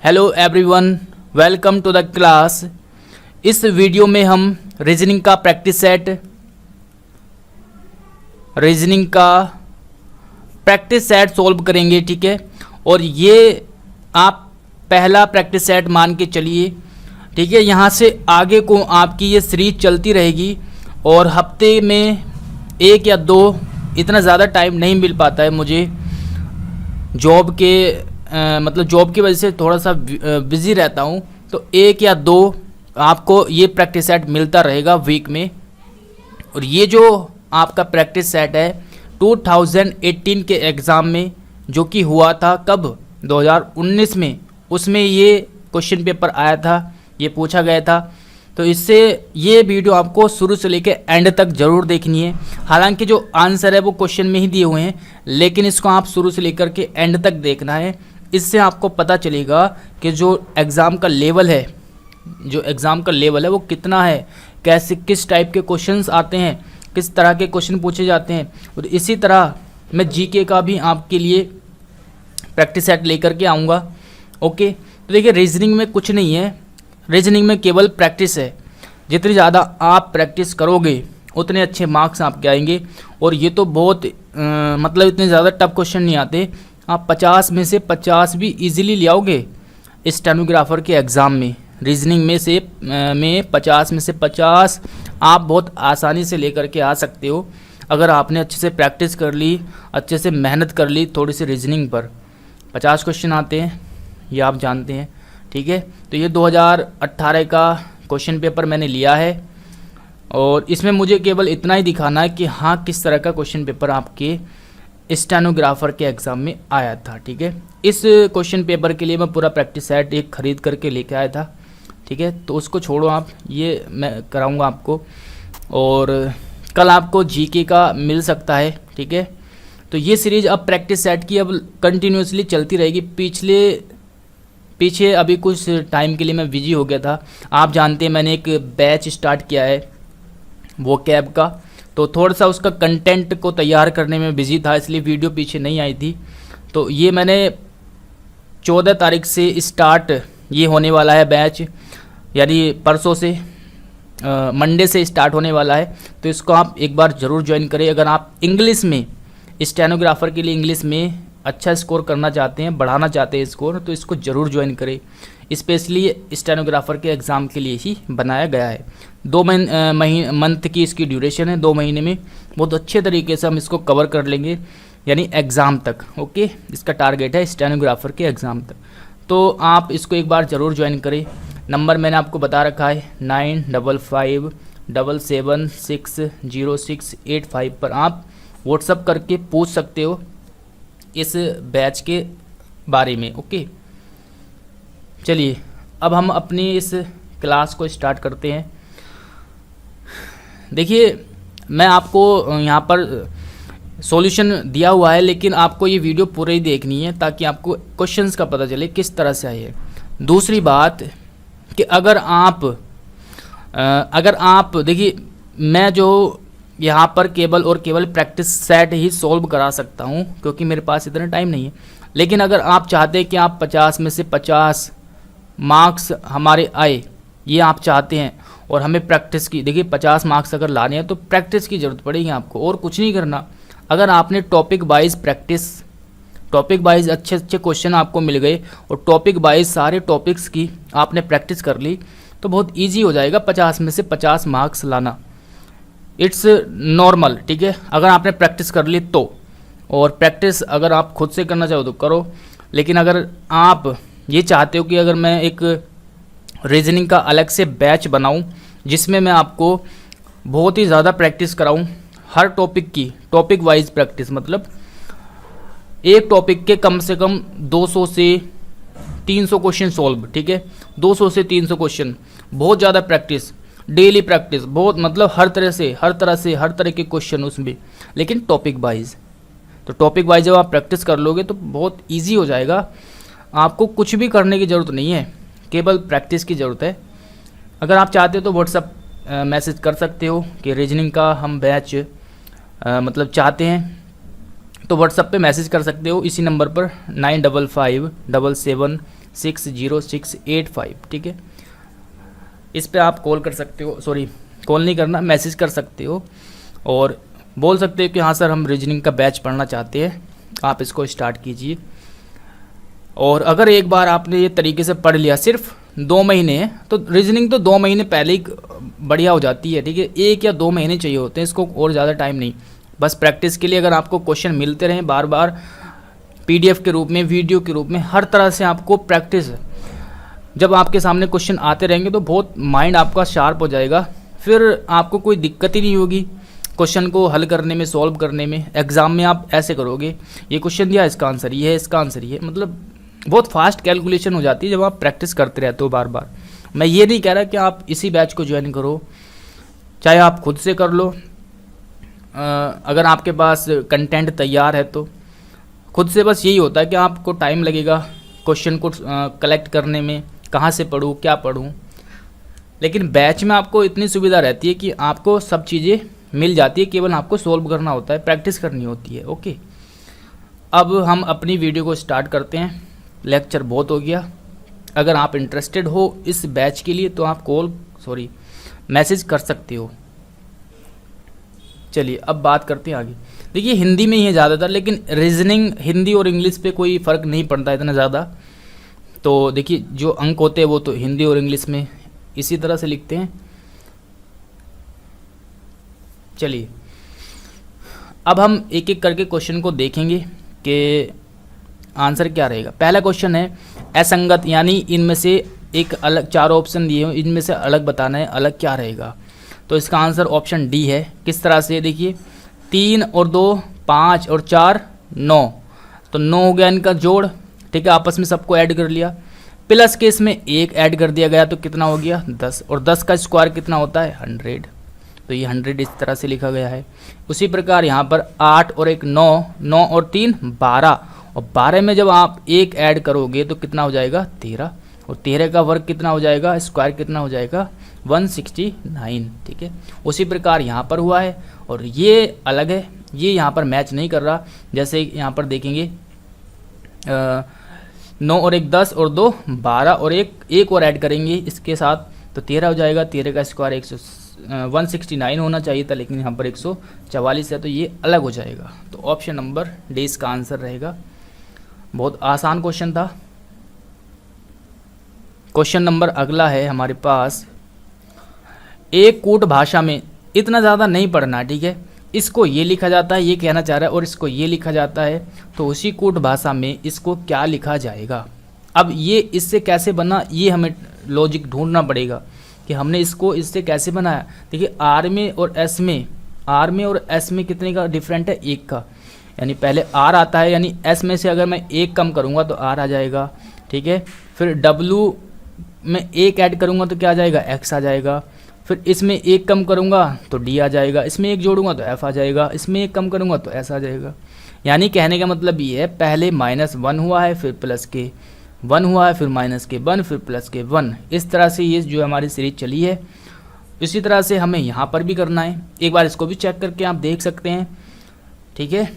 Hello everyone, welcome to the class. इस video में हम रीजनिंग का प्रैक्टिस सेट सॉल्व करेंगे, ठीक है। और ये आप पहला प्रैक्टिस सेट मान के चलिए, ठीक है। यहाँ से आगे को आपकी ये सीरीज चलती रहेगी और हफ्ते में 1 या 2, इतना ज़्यादा टाइम नहीं मिल पाता है मुझे, जॉब की वजह से थोड़ा सा बिज़ी रहता हूँ। तो 1 या 2 आपको ये प्रैक्टिस सेट मिलता रहेगा वीक में। और ये जो आपका प्रैक्टिस सेट है 2018 के एग्ज़ाम में जो कि हुआ था कब, 2019 में, उसमें ये क्वेश्चन पेपर आया था, ये पूछा गया था। तो इससे ये वीडियो आपको शुरू से लेकर एंड तक ज़रूर देखनी है। हालांकि जो आंसर है वो क्वेश्चन में ही दिए हुए हैं, लेकिन इसको आप शुरू से लेकर के एंड तक देखना है। इससे आपको पता चलेगा कि जो एग्ज़ाम का लेवल है वो कितना है, कैसे किस टाइप के क्वेश्चंस आते हैं, किस तरह के क्वेश्चन पूछे जाते हैं। और इसी तरह मैं जीके का भी आपके लिए प्रैक्टिस सेट लेकर के आऊँगा। ओके, तो देखिए रीजनिंग में कुछ नहीं है, रीजनिंग में केवल प्रैक्टिस है। जितनी ज़्यादा आप प्रैक्टिस करोगे उतने अच्छे मार्क्स आपके आएंगे। और ये तो बहुत इतने ज़्यादा टफ क्वेश्चन नहीं आते। आप 50 में से 50 भी इजीली ले आओगे स्टेनोग्राफर के एग्ज़ाम में। रीजनिंग में 50 में से 50 आप बहुत आसानी से लेकर के आ सकते हो, अगर आपने अच्छे से प्रैक्टिस कर ली, अच्छे से मेहनत कर ली। थोड़ी सी रीजनिंग पर 50 क्वेश्चन आते हैं, ये आप जानते हैं, ठीक है। तो ये 2018 का क्वेश्चन पेपर मैंने लिया है और इसमें मुझे केवल इतना ही दिखाना है कि हाँ किस तरह का क्वेश्चन पेपर आपके स्टेनोग्राफर के एग्ज़ाम में आया था, ठीक है। इस क्वेश्चन पेपर के लिए मैं पूरा प्रैक्टिस सेट एक ख़रीद करके लेके आया था, ठीक है। तो उसको छोड़ो आप, ये मैं कराऊंगा आपको। और कल आपको जीके का मिल सकता है, ठीक है। तो ये सीरीज़ अब प्रैक्टिस सेट की अब कंटिन्यूसली चलती रहेगी। पीछे अभी कुछ टाइम के लिए मैं बिजी हो गया था। आप जानते हैं मैंने एक बैच स्टार्ट किया है वो कैब का, तो थोड़ा सा उसका कंटेंट को तैयार करने में बिजी था, इसलिए वीडियो पीछे नहीं आई थी। तो ये मैंने 14 तारीख से स्टार्ट ये होने वाला है बैच, यानी परसों से मंडे से स्टार्ट होने वाला है। तो इसको आप एक बार ज़रूर ज्वाइन करें। अगर आप इंग्लिश में स्टेनोग्राफर के लिए इंग्लिश में अच्छा स्कोर करना चाहते हैं, बढ़ाना चाहते हैं स्कोर, तो इसको ज़रूर ज्वाइन करें। स्पेशली स्टेनोग्राफर के एग्ज़ाम के लिए ही बनाया गया है। 2 मंथ की इसकी ड्यूरेशन है। 2 महीने में बहुत अच्छे तरीके से हम इसको कवर कर लेंगे, यानी एग्ज़ाम तक। ओके, इसका टारगेट है स्टेनोग्राफर के एग्ज़ाम तक। तो आप इसको एक बार ज़रूर ज्वाइन करें। नंबर मैंने आपको बता रखा है 9557760685 पर आप व्हाट्सअप करके पूछ सकते हो इस बैच के बारे में। ओके, चलिए अब हम अपनी इस क्लास को स्टार्ट करते हैं। देखिए मैं आपको यहाँ पर सॉल्यूशन दिया हुआ है, लेकिन आपको ये वीडियो पूरी ही देखनी है ताकि आपको क्वेश्चंस का पता चले किस तरह से आए। दूसरी बात कि अगर आप देखिए, मैं जो यहाँ पर केवल और केवल प्रैक्टिस सेट ही सॉल्व करा सकता हूँ क्योंकि मेरे पास इतना टाइम नहीं है। लेकिन अगर आप चाहते हैं कि आप 50 में से 50 मार्क्स हमारे आए, ये आप चाहते हैं, और हमें प्रैक्टिस की, देखिए 50 मार्क्स अगर लाने हैं तो प्रैक्टिस की ज़रूरत पड़ेगी आपको, और कुछ नहीं करना। अगर आपने टॉपिक वाइज अच्छे क्वेश्चन आपको मिल गए और टॉपिक वाइज सारे टॉपिक्स की आपने प्रैक्टिस कर ली तो बहुत ईजी हो जाएगा 50 में से 50 मार्क्स लाना। इट्स नॉर्मल, ठीक है, अगर आपने प्रैक्टिस कर ली तो। और प्रैक्टिस अगर आप खुद से करना चाहो तो करो, लेकिन अगर आप ये चाहते हो कि अगर मैं एक रीजनिंग का अलग से बैच बनाऊं जिसमें मैं आपको बहुत ही ज़्यादा प्रैक्टिस कराऊं, हर टॉपिक की टॉपिक वाइज प्रैक्टिस, मतलब एक टॉपिक के कम से कम 200 से 300 क्वेश्चन सॉल्व, ठीक है, 200 से 300 क्वेश्चन, बहुत ज़्यादा प्रैक्टिस, डेली प्रैक्टिस, बहुत मतलब हर तरह के क्वेश्चन उसमें, लेकिन टॉपिक वाइज। तो टॉपिक वाइज जब आप प्रैक्टिस कर लोगे तो बहुत इजी हो जाएगा। आपको कुछ भी करने की ज़रूरत नहीं है, केवल प्रैक्टिस की ज़रूरत है। अगर आप चाहते हो तो व्हाट्सअप मैसेज कर सकते हो कि रीजनिंग का हम बैच चाहते हैं, तो व्हाट्सअप पे मैसेज कर सकते हो इसी नंबर पर 9557 60685, ठीक है। इस पे आप कॉल कर सकते हो, सॉरी कॉल नहीं करना, मैसेज कर सकते हो और बोल सकते हो कि हाँ सर हम रीजनिंग का बैच पढ़ना चाहते हैं, आप इसको स्टार्ट कीजिए। और अगर एक बार आपने ये तरीके से पढ़ लिया, सिर्फ 2 महीने है तो रीजनिंग तो 2 महीने पहले ही बढ़िया हो जाती है, ठीक है। 1 या 2 महीने चाहिए होते हैं इसको, और ज़्यादा टाइम नहीं। बस प्रैक्टिस के लिए अगर आपको क्वेश्चन मिलते रहें बार बार PDF के रूप में, वीडियो के रूप में, हर तरह से आपको प्रैक्टिस, जब आपके सामने क्वेश्चन आते रहेंगे तो बहुत माइंड आपका शार्प हो जाएगा, फिर आपको कोई दिक्कत ही नहीं होगी क्वेश्चन को हल करने में, सॉल्व करने में। एग्ज़ाम में आप ऐसे करोगे, ये क्वेश्चन दिया, इसका आंसर ये है, इसका आंसर ये, मतलब बहुत फास्ट कैलकुलेशन हो जाती है जब आप प्रैक्टिस करते रहते हो बार बार। मैं ये नहीं कह रहा कि आप इसी बैच को ज्वाइन करो, चाहे आप खुद से कर लो, अगर आपके पास कंटेंट तैयार है तो खुद से। बस यही होता है कि आपको टाइम लगेगा क्वेश्चन को कलेक्ट करने में, कहाँ से पढूं, क्या पढूं, लेकिन बैच में आपको इतनी सुविधा रहती है कि आपको सब चीज़ें मिल जाती है, केवल आपको सोल्व करना होता है, प्रैक्टिस करनी होती है। ओके, अब हम अपनी वीडियो को स्टार्ट करते हैं। लेक्चर बहुत हो गया, अगर आप इंटरेस्टेड हो इस बैच के लिए तो आप मैसेज कर सकते हो। चलिए अब बात करते हैं आगे। देखिए हिंदी में ही है ज़्यादातर, लेकिन रीजनिंग हिंदी और इंग्लिश पे कोई फ़र्क नहीं पड़ता इतना ज़्यादा। तो देखिए जो अंक होते हैं वो तो हिंदी और इंग्लिश में इसी तरह से लिखते हैं। चलिए अब हम एक एक करके क्वेश्चन को देखेंगे कि आंसर क्या रहेगा। पहला क्वेश्चन है असंगत, यानी इनमें से एक अलग, 4 ऑप्शन दिए हो, इनमें से अलग बताना है, अलग क्या रहेगा। तो इसका आंसर ऑप्शन डी है। किस तरह से, देखिए 3 और 2 5 और 4 9, तो 9 हो गया इनका जोड़, ठीक है, आपस में सबको ऐड कर लिया, प्लस के इसमें 1 ऐड कर दिया गया तो कितना हो गया 10, और 10 का स्क्वायर कितना होता है 100, तो ये 100 इस तरह से लिखा गया है। उसी प्रकार यहाँ पर 8 और 1 9, 9 और 3 12, और 12 में जब आप 1 ऐड करोगे तो कितना हो जाएगा 13, और 13 का वर्ग कितना हो जाएगा, स्क्वायर कितना हो जाएगा 169, ठीक है। उसी प्रकार यहाँ पर हुआ है, और ये अलग है, ये यहाँ पर मैच नहीं कर रहा। जैसे यहाँ पर देखेंगे 9 और 1 10 और 2 12 और 1 और ऐड करेंगे इसके साथ तो 13 हो जाएगा। 13 का स्क्वायर 169 होना चाहिए था, लेकिन यहाँ पर 144 है, तो ये अलग हो जाएगा। तो ऑप्शन नंबर डी इसका आंसर रहेगा। बहुत आसान क्वेश्चन था। क्वेश्चन नंबर अगला है हमारे पास, एक कूट भाषा में, इतना ज़्यादा नहीं पढ़ना, ठीक है। इसको ये लिखा जाता है, ये कहना चाह रहा है, और इसको ये लिखा जाता है, तो उसी कूट भाषा में इसको क्या लिखा जाएगा। अब ये इससे कैसे बना, ये हमें लॉजिक ढूंढना पड़ेगा कि हमने इसको इससे कैसे बनाया। देखिए आर में और एस में कितने का डिफरेंट है, 1 का, यानी पहले आर आता है, यानी एस में से अगर मैं 1 कम करूँगा तो आर आ जाएगा, ठीक है। फिर डब्लू में 1 ऐड करूँगा तो क्या आ जाएगा, एक्स आ जाएगा। फिर इसमें 1 कम करूँगा तो डी आ जाएगा, इसमें 1 जोड़ूंगा तो एफ आ जाएगा, इसमें 1 कम करूँगा तो एस आ जाएगा। यानी कहने का मतलब ये है, पहले -1 हुआ है, फिर प्लस के 1 हुआ है, फिर माइनस के 1, फिर प्लस के 1। इस तरह से ये जो हमारी सीरीज चली है, इसी तरह से हमें यहाँ पर भी करना है। एक बार इसको भी चेक करके आप देख सकते हैं, ठीक है।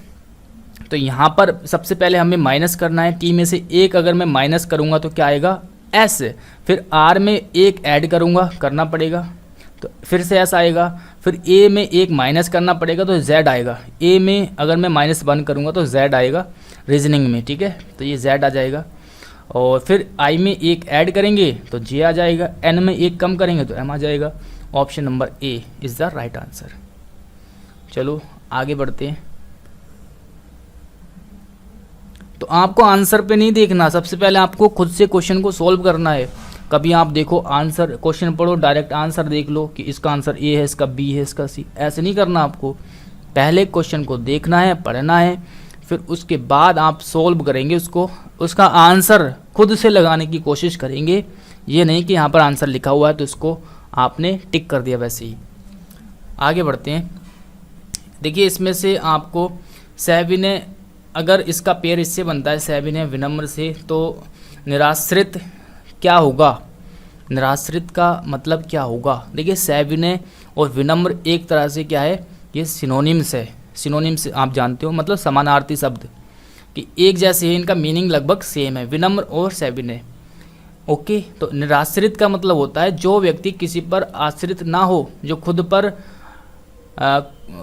तो यहाँ पर सबसे पहले हमें माइनस करना है, टी में से 1 अगर मैं माइनस करूँगा तो क्या आएगा एस, फिर आर में 1 ऐड करूँगा, करना पड़ेगा, तो फिर से एस आएगा। फिर ए में 1 माइनस करना पड़ेगा तो जेड आएगा। ए में अगर मैं -1 करूँगा तो जेड आएगा रीजनिंग में, ठीक है, तो ये जेड आ जाएगा। और फिर आई में 1 ऐड करेंगे तो जे आ जाएगा, एन में 1 कम करेंगे तो एम आ जाएगा। Option number A is the right answer. चलो आगे बढ़ते हैं। तो आपको आंसर पे नहीं देखना, सबसे पहले आपको खुद से क्वेश्चन को सॉल्व करना है। कभी आप देखो आंसर, क्वेश्चन पढ़ो, डायरेक्ट आंसर देख लो कि इसका आंसर ए है, इसका बी है, इसका सी, ऐसे नहीं करना आपको। पहले क्वेश्चन को देखना है, पढ़ना है, फिर उसके बाद आप सॉल्व करेंगे उसको, उसका आंसर खुद से लगाने की कोशिश करेंगे। ये नहीं कि यहाँ पर आंसर लिखा हुआ है तो इसको आपने टिक कर दिया वैसे ही। आगे बढ़ते हैं। देखिए इसमें से आपको सविनय, अगर इसका पेयर इससे बनता है सविनय विनम्र से, तो निराश्रित क्या होगा, निराश्रित का मतलब क्या होगा। देखिए सविनय और विनम्र एक तरह से क्या है, ये सिनोनिम्स है। सिनोनिम्स आप जानते हो, मतलब समानार्थी शब्द कि एक जैसे है, इनका मीनिंग लगभग सेम है, विनम्र और सविनय। ओके, तो निराश्रित का मतलब होता है जो व्यक्ति किसी पर आश्रित ना हो, जो खुद पर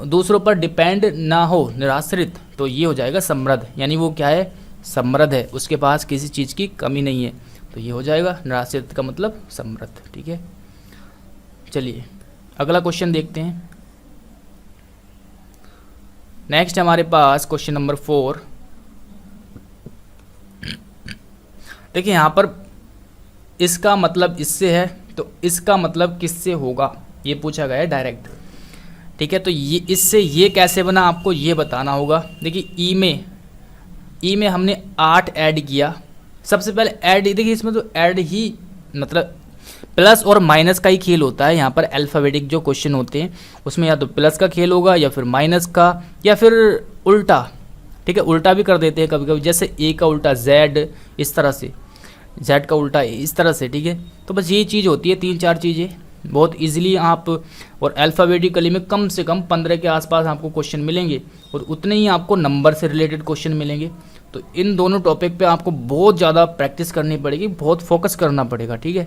दूसरों पर डिपेंड ना हो, निराश्रित। तो ये हो जाएगा समृद्ध, यानी वो क्या है, समृद्ध है, उसके पास किसी चीज़ की कमी नहीं है। तो ये हो जाएगा निराश्रित का मतलब समृद्ध। ठीक है, चलिए अगला क्वेश्चन देखते हैं। नेक्स्ट हमारे पास क्वेश्चन नंबर 4। देखिए यहाँ पर इसका मतलब इससे है, तो इसका मतलब किससे होगा ये पूछा गया है डायरेक्ट। ठीक है, तो ये इससे ये कैसे बना आपको ये बताना होगा। देखिए ई में हमने 8 ऐड किया। सबसे पहले ऐड, देखिए इसमें तो ऐड ही मतलब प्लस और माइनस का ही खेल होता है। यहाँ पर अल्फ़ाबेटिक जो क्वेश्चन होते हैं उसमें या तो प्लस का खेल होगा या फिर माइनस का या फिर उल्टा। ठीक है, उल्टा भी कर देते हैं कभी कभी, जैसे ए का उल्टा जेड, इस तरह से जेड का उल्टा इस तरह से। ठीक है, तो बस ये चीज़ होती है, 3-4 चीज़ें बहुत इजीली आप, और अल्फ़ाबेटिकली में कम से कम 15 के आसपास आपको क्वेश्चन मिलेंगे और उतने ही आपको नंबर से रिलेटेड क्वेश्चन मिलेंगे। तो इन दोनों टॉपिक पे आपको बहुत ज़्यादा प्रैक्टिस करनी पड़ेगी, बहुत फोकस करना पड़ेगा। ठीक है,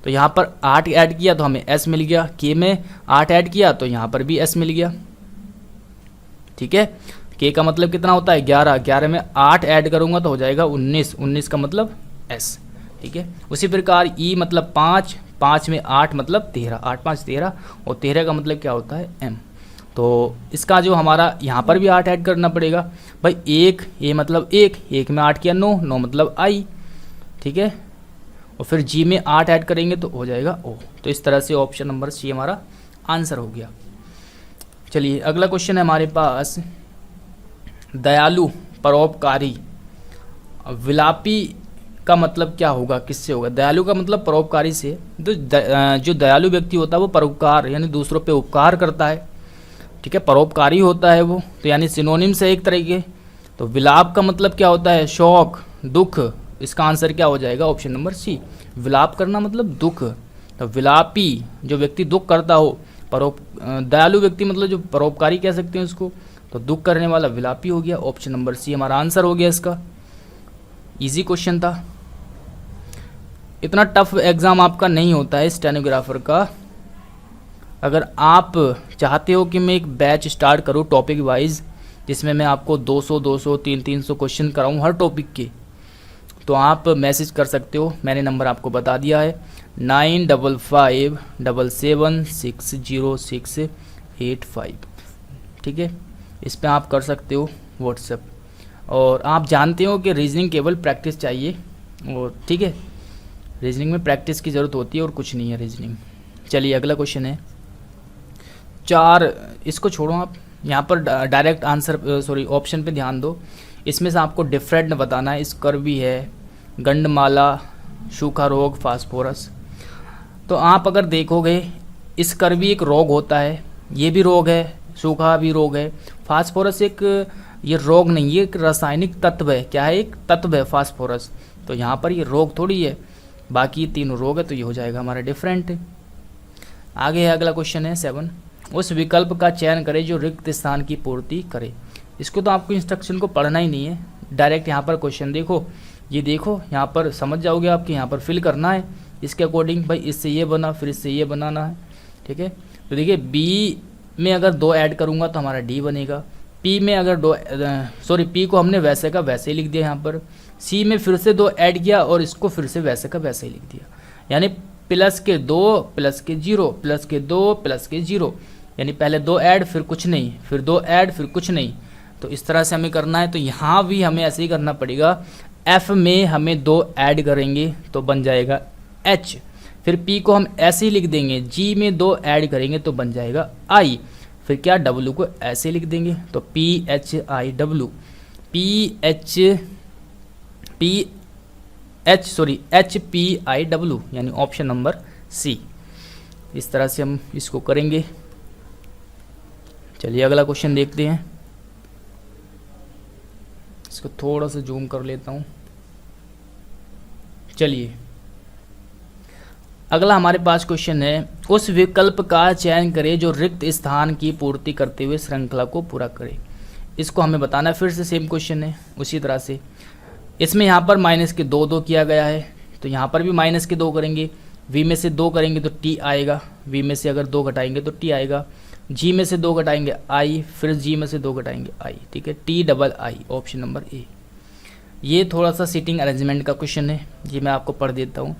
तो यहाँ पर 8 ऐड किया तो हमें एस मिल गया, के में 8 ऐड किया तो यहाँ पर भी एस मिल गया। ठीक है, के का मतलब कितना होता है 11, 11 में 8 ऐड करूँगा तो हो जाएगा 19, 19 का मतलब एस। ठीक है, उसी प्रकार ई मतलब 5, 5 में 8 मतलब 13, 8 5 13, और 13 का मतलब क्या होता है एम। तो इसका जो हमारा यहाँ पर भी 8 ऐड करना पड़ेगा भाई। एक ए मतलब 1, 1 में 8 किया 9, 9 मतलब आई। ठीक है, और फिर जी में 8 ऐड करेंगे तो हो जाएगा ओ। तो इस तरह से ऑप्शन नंबर सी हमारा आंसर हो गया। चलिए अगला क्वेश्चन है हमारे पास, दयालु, परोपकारी, विलापी का मतलब क्या होगा, किससे होगा। दयालु का मतलब परोपकारी से। तो जो दयालु व्यक्ति होता है वो परोपकार यानी दूसरों पे उपकार करता है। ठीक है, परोपकारी होता है वो, तो यानी सिनोनिम से एक तरीके। तो विलाप का मतलब क्या होता है, शोक, दुख। इसका आंसर क्या हो जाएगा, ऑप्शन नंबर सी, विलाप करना मतलब दुख। तो विलापी जो व्यक्ति दुख करता हो, दयालु व्यक्ति मतलब जो परोपकारी कह सकते हैं उसको, तो दुख करने वाला विलापी हो गया। ऑप्शन नंबर सी हमारा आंसर हो गया इसका। इजी क्वेश्चन था, इतना टफ एग्ज़ाम आपका नहीं होता है स्टेनोग्राफर का। अगर आप चाहते हो कि मैं एक बैच स्टार्ट करूँ टॉपिक वाइज, जिसमें मैं आपको 200 200 300 क्वेश्चन कराऊँ हर टॉपिक के, तो आप मैसेज कर सकते हो। मैंने नंबर आपको बता दिया है 9555760685। ठीक है, इस पे आप कर सकते हो व्हाट्सएप। और आप जानते हो कि रीजनिंग केवल प्रैक्टिस चाहिए, और ठीक है, रीजनिंग में प्रैक्टिस की ज़रूरत होती है और कुछ नहीं है रीजनिंग। चलिए अगला क्वेश्चन है 4, इसको छोड़ो आप, यहाँ पर डायरेक्ट आंसर सॉरी ऑप्शन पे ध्यान दो। इसमें से आपको डिफरेंट बताना है। स्कर्वी है, गंडमाला, सूखा रोग, फास्फोरस। तो आप अगर देखोगे स्कर्वी एक रोग होता है, ये भी रोग है, सूखा भी रोग है। फास्फोरस एक, ये रोग नहीं, ये एक रासायनिक तत्व है। क्या है, एक तत्व है फास्फोरस। तो यहाँ पर ये रोग थोड़ी है, बाकी तीनों रोग है, तो ये हो जाएगा हमारा डिफरेंट। आगे है अगला क्वेश्चन है 7, उस विकल्प का चयन करें जो रिक्त स्थान की पूर्ति करे। इसको तो आपको इंस्ट्रक्शन को पढ़ना ही नहीं है, डायरेक्ट यहाँ पर क्वेश्चन देखो, ये देखो यहाँ पर समझ जाओगे आपके, यहाँ पर फिल करना है इसके अकॉर्डिंग। भाई इससे ये बना, फिर इससे ये बनाना है। ठीक है, तो देखिए बी में अगर 2 ऐड करूँगा तो हमारा डी बनेगा। पी में अगर पी को हमने वैसे का वैसे ही लिख दिया यहाँ पर। सी में फिर से 2 ऐड किया और इसको फिर से वैसे का वैसे ही लिख दिया, यानी प्लस के 2 प्लस के 0 प्लस के 2 प्लस के 0, यानी पहले 2 ऐड फिर कुछ नहीं, फिर 2 ऐड फिर कुछ नहीं। तो इस तरह से हमें करना है। तो यहाँ भी हमें ऐसे ही करना पड़ेगा। एफ में हमें 2 ऐड करेंगे तो बन जाएगा एच, फिर पी को हम ऐसे ही लिख देंगे। जी में 2 ऐड करेंगे तो बन जाएगा आई, फिर क्या डब्लू को ऐसे लिख देंगे तो P H I W, H P I W, यानी ऑप्शन नंबर सी। इस तरह से हम इसको करेंगे। चलिए अगला क्वेश्चन देखते हैं। इसको थोड़ा सा जूम कर लेता हूँ। चलिए अगला हमारे पास क्वेश्चन है, उस विकल्प का चयन करें जो रिक्त स्थान की पूर्ति करते हुए श्रृंखला को पूरा करे। इसको हमें बताना है। फिर से सेम क्वेश्चन है उसी तरह से। इसमें यहाँ पर माइनस के 2 2 किया गया है, तो यहाँ पर भी माइनस के 2 करेंगे, v में से 2 करेंगे तो t आएगा, v में से अगर 2 घटाएंगे तो t आएगा, g में से 2 घटाएंगे i, फिर g में से 2 घटाएंगे i, ठीक है, t I, option number A. ये थोड़ा सा सीटिंग अरेंजमेंट का क्वेश्चन है, ये मैं आपको पढ़ देता हूँ,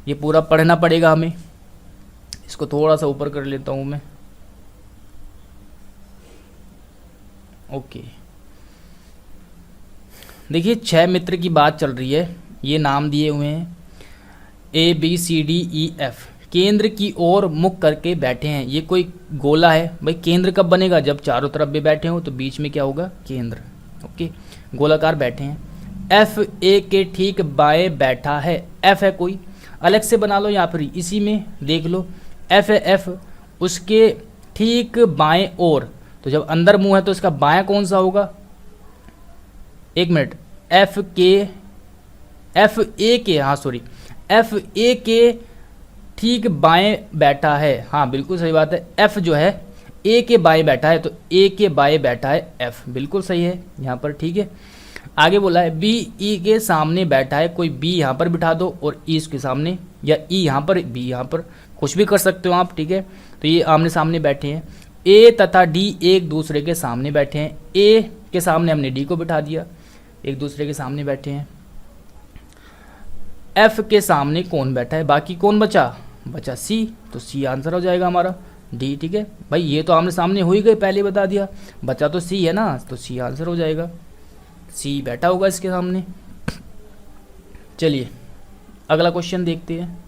ये पूरा पढ़ना पड़ेगा हमें। इसको थोड़ा सा ऊपर कर लेता हूँ मैं, ओके। देखिए 6 मित्र की बात चल रही है, ये नाम दिए हुए हैं ABCDEF, केंद्र की ओर मुख करके बैठे हैं। ये कोई गोला है भाई, केंद्र कब बनेगा, जब चारों तरफ भी बैठे हो, तो बीच में क्या होगा, केंद्र, ओके। गोलाकार बैठे हैं, F A के ठीक बाएं बैठा है, F है कोई, अलग से बना लो या फिर इसी में देख लो, F है F, उसके ठीक बाएं ओर, तो जब अंदर मुंह है तो इसका बायां कौन सा होगा, एक मिनट, F A के, हाँ सॉरी, F A के ठीक बाएं बैठा है, हाँ बिल्कुल सही बात है, F जो है A के बाएं बैठा है, तो A के बाएं बैठा है F, बिल्कुल सही है यहाँ पर, ठीक है। आगे बोला है B E के सामने बैठा है, कोई B यहाँ पर बिठा दो और E इसके सामने, या E यहाँ पर B यहाँ पर, कुछ भी कर सकते हो आप, ठीक है। तो ये आमने सामने बैठे हैं। A तथा D एक दूसरे के सामने बैठे हैं, A के सामने हमने D को बिठा दिया, एक दूसरे के सामने बैठे हैं। F के सामने कौन बैठा है, बाकी कौन बचा C, तो C आंसर हो जाएगा हमारा, D, ठीक है भाई। ये तो आमने सामने हो ही गए, पहले बता दिया, बचा तो C है ना, तो C आंसर हो जाएगा, C बैठा होगा इसके सामने। चलिए अगला क्वेश्चन देखते हैं।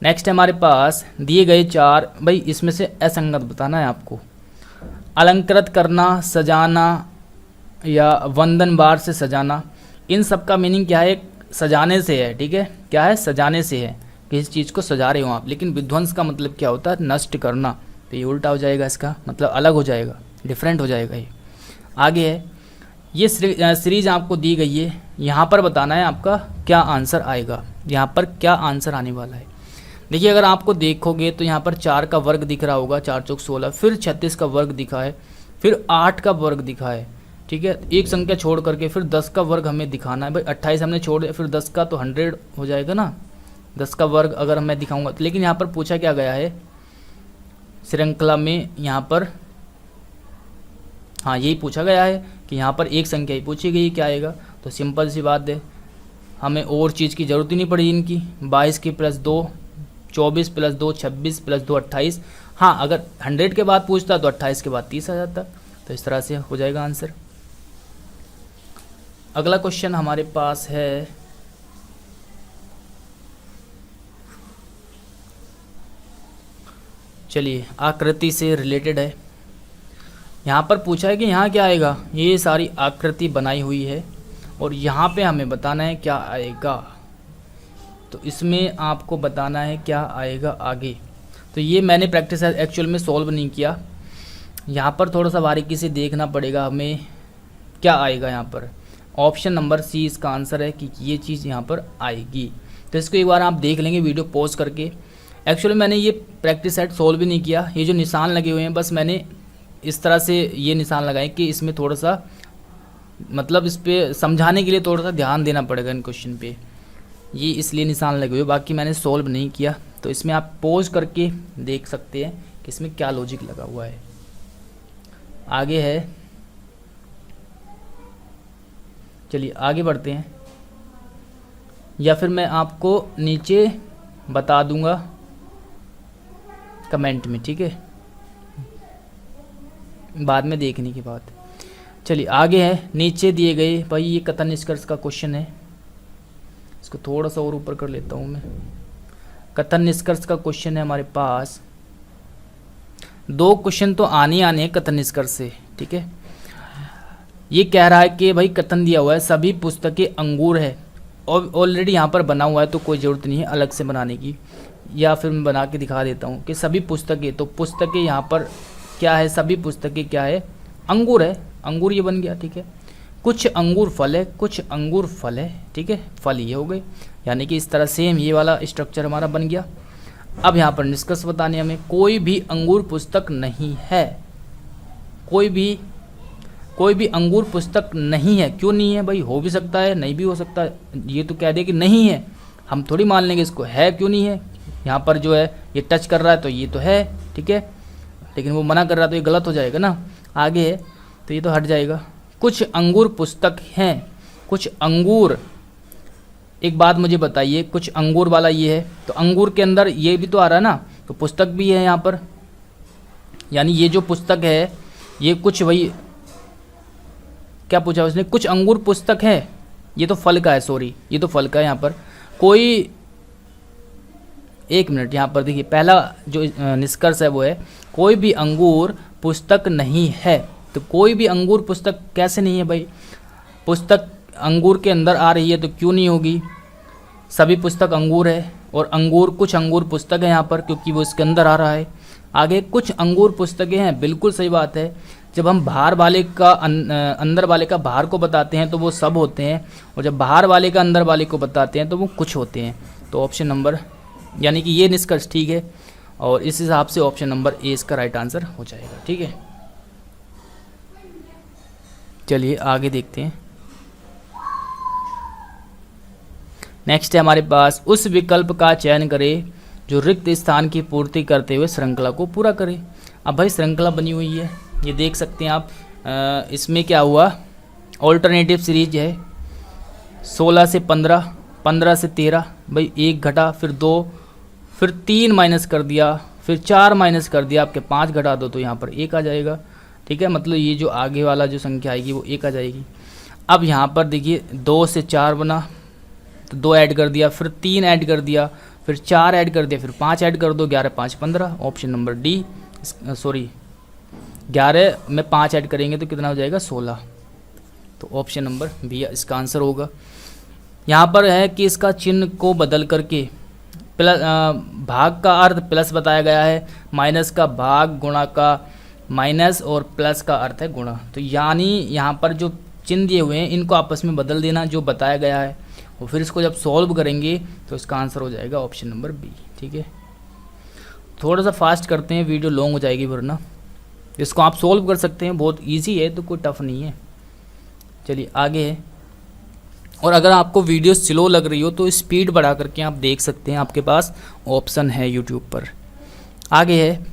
नेक्स्ट है हमारे पास दिए गए 4, भाई इसमें से असंगत बताना है आपको। अलंकृत करना, सजाना या वंदन बार से सजाना, इन सब का मीनिंग क्या है, सजाने से है, ठीक है, क्या है, सजाने से है, किसी चीज़ को सजा रहे हो आप। लेकिन विध्वंस का मतलब क्या होता है, नष्ट करना, तो ये उल्टा हो जाएगा, इसका मतलब अलग हो जाएगा, डिफरेंट हो जाएगा ये। आगे है, ये सीरीज आपको दी गई है, यहाँ पर बताना है आपका क्या आंसर आएगा, यहाँ पर क्या आंसर आने वाला है। देखिए अगर आपको देखोगे तो यहाँ पर 4 का वर्ग दिख रहा होगा, 4 चौक 16, फिर 36 का वर्ग दिखा है, फिर 8 का वर्ग दिखा है, ठीक है, एक संख्या छोड़ करके, फिर 10 का वर्ग हमें दिखाना है। भाई 28 हमने छोड़ दिया, फिर 10 का तो 100 हो जाएगा ना, 10 का वर्ग अगर मैं दिखाऊंगा तो। लेकिन यहाँ पर पूछा क्या गया है श्रृंखला में, यहाँ पर हाँ यही पूछा गया है कि यहाँ पर एक संख्या ही पूछी गई, क्या आएगा, तो सिंपल सी बात है, हमें और चीज़ की ज़रूरत ही नहीं पड़ी इनकी। 22 की प्लस 2 24 प्लस 2 26 प्लस 2 28। हाँ अगर 100 के बाद पूछता तो 28 के बाद 30 आ जाता, तो इस तरह से हो जाएगा आंसर। अगला क्वेश्चन हमारे पास है, चलिए आकृति से रिलेटेड है। यहाँ पर पूछा है कि यहाँ क्या आएगा, ये सारी आकृति बनाई हुई है और यहाँ पे हमें बताना है क्या आएगा, तो इसमें आपको बताना है क्या आएगा आगे। तो ये मैंने प्रैक्टिस एक्चुअल में सॉल्व नहीं किया, यहाँ पर थोड़ा सा बारीकी से देखना पड़ेगा हमें क्या आएगा। यहाँ पर ऑप्शन नंबर सी इसका आंसर है कि ये चीज़ यहाँ पर आएगी। तो इसको एक बार आप देख लेंगे वीडियो पॉज करके। एक्चुअली मैंने ये प्रैक्टिस सेट सॉल्व भी नहीं किया, ये जो निशान लगे हुए हैं बस मैंने इस तरह से ये निशान लगाए कि इसमें थोड़ा सा मतलब इस पर समझाने के लिए थोड़ा सा ध्यान देना पड़ेगा इन क्वेश्चन पे, ये इसलिए निशान लगे हुए, बाकी मैंने सॉल्व नहीं किया। तो इसमें आप पॉज करके देख सकते हैं कि इसमें क्या लॉजिक लगा हुआ है। आगे है, चलिए आगे बढ़ते हैं, या फिर मैं आपको नीचे बता दूंगा कमेंट में, ठीक है, बाद में देखने की बात। चलिए आगे है, नीचे दिए गए, भाई ये कथन निष्कर्ष का क्वेश्चन है, इसको थोड़ा सा और ऊपर कर लेता हूँ मैं। कथन निष्कर्ष का क्वेश्चन है हमारे पास, 2 क्वेश्चन तो आने हैं कथन निष्कर्ष से, ठीक है। ये कह रहा है कि भाई कथन दिया हुआ है सभी पुस्तकें अंगूर है, और ऑलरेडी यहाँ पर बना हुआ है तो कोई ज़रूरत नहीं है अलग से बनाने की, या फिर मैं बना के दिखा देता हूँ कि सभी पुस्तकें, तो पुस्तकें यहाँ पर क्या है, सभी पुस्तकें क्या है, अंगूर है, अंगूर ये बन गया, ठीक है। कुछ अंगूर फल है, कुछ अंगूर फल है, ठीक है, फल ये हो गए, यानी कि इस तरह सेम ये वाला स्ट्रक्चर हमारा बन गया। अब यहाँ पर निष्कर्ष बताने हमें, कोई भी अंगूर पुस्तक नहीं है, कोई भी कोई भी अंगूर पुस्तक नहीं है। क्यों नहीं है भाई, हो भी सकता है नहीं भी हो सकता है, ये तो कह दे कि नहीं है, हम थोड़ी मान लेंगे इसको, है क्यों नहीं है। यहाँ पर जो है ये टच कर रहा है तो ये तो है, ठीक है, लेकिन वो मना कर रहा है तो ये गलत हो जाएगा ना, आगे है तो ये तो हट जाएगा। कुछ अंगूर पुस्तक हैं, कुछ अंगूर, एक बात मुझे बताइए, कुछ अंगूर वाला ये है तो अंगूर के अंदर ये भी तो आ रहा है ना, तो पुस्तक भी है यहाँ पर, यानी ये जो पुस्तक है ये कुछ, वही क्या पूछा उसने, कुछ अंगूर पुस्तक है, ये तो फल का है, सॉरी ये तो फल का है। यहाँ पर कोई, एक मिनट, यहाँ पर देखिए पहला जो निष्कर्ष है वो है कोई भी अंगूर पुस्तक नहीं है। तो कोई भी अंगूर पुस्तक कैसे नहीं है भाई, पुस्तक अंगूर के अंदर आ रही है तो क्यों नहीं होगी, सभी पुस्तक अंगूर है, और अंगूर, कुछ अंगूर पुस्तक है यहाँ पर क्योंकि वो इसके अंदर आ रहा है। आगे कुछ अंगूर पुस्तकें हैं, बिल्कुल सही बात है। जब हम बाहर वाले का अंदर वाले का बाहर को बताते हैं तो वो सब होते हैं, और जब बाहर वाले का अंदर वाले को बताते हैं तो वो कुछ होते हैं। तो ऑप्शन नंबर, यानी कि ये निष्कर्ष ठीक है, और इस हिसाब से ऑप्शन नंबर ए इसका राइट आंसर हो जाएगा, ठीक है। चलिए आगे देखते हैं। नेक्स्ट है हमारे पास, उस विकल्प का चयन करें जो रिक्त स्थान की पूर्ति करते हुए श्रृंखला को पूरा करे। अब भाई श्रृंखला बनी हुई है, ये देख सकते हैं आप, इसमें क्या हुआ, ऑल्टरनेटिव सीरीज है 16 से 15, 15 से 13, भाई 1 घटा, फिर 2, फिर 3 माइनस कर दिया, फिर 4 माइनस कर दिया, आपके 5 घटा दो तो यहाँ पर 1 आ जाएगा, ठीक है, मतलब ये जो आगे वाला जो संख्या आएगी वो 1 आ जाएगी। अब यहाँ पर देखिए 2 से 4 बना तो 2 ऐड कर दिया, फिर 3 ऐड कर दिया, फिर 4 ऐड कर दिया, फिर 5 ऐड कर दो, 11 5 15, ऑप्शन नंबर डी, सॉरी 11 में 5 ऐड करेंगे तो कितना हो जाएगा 16, तो ऑप्शन नंबर बी इसका आंसर होगा। यहाँ पर है कि इसका चिन्ह को बदल करके प्लस, भाग का अर्थ प्लस बताया गया है, माइनस का भाग, गुणा का माइनस, और प्लस का अर्थ है गुणा। तो यानी यहाँ पर जो चिन्ह दिए हुए हैं इनको आपस में बदल देना जो बताया गया है, और फिर इसको जब सॉल्व करेंगे तो इसका आंसर हो जाएगा ऑप्शन नंबर बी, ठीक है। थोड़ा सा फास्ट करते हैं, वीडियो लॉन्ग हो जाएगी वरना। इसको आप सॉल्व कर सकते हैं, बहुत इजी है, तो कोई टफ नहीं है। चलिए आगे है, और अगर आपको वीडियो स्लो लग रही हो तो स्पीड बढ़ा करके आप देख सकते हैं, आपके पास ऑप्शन है यूट्यूब पर। आगे है,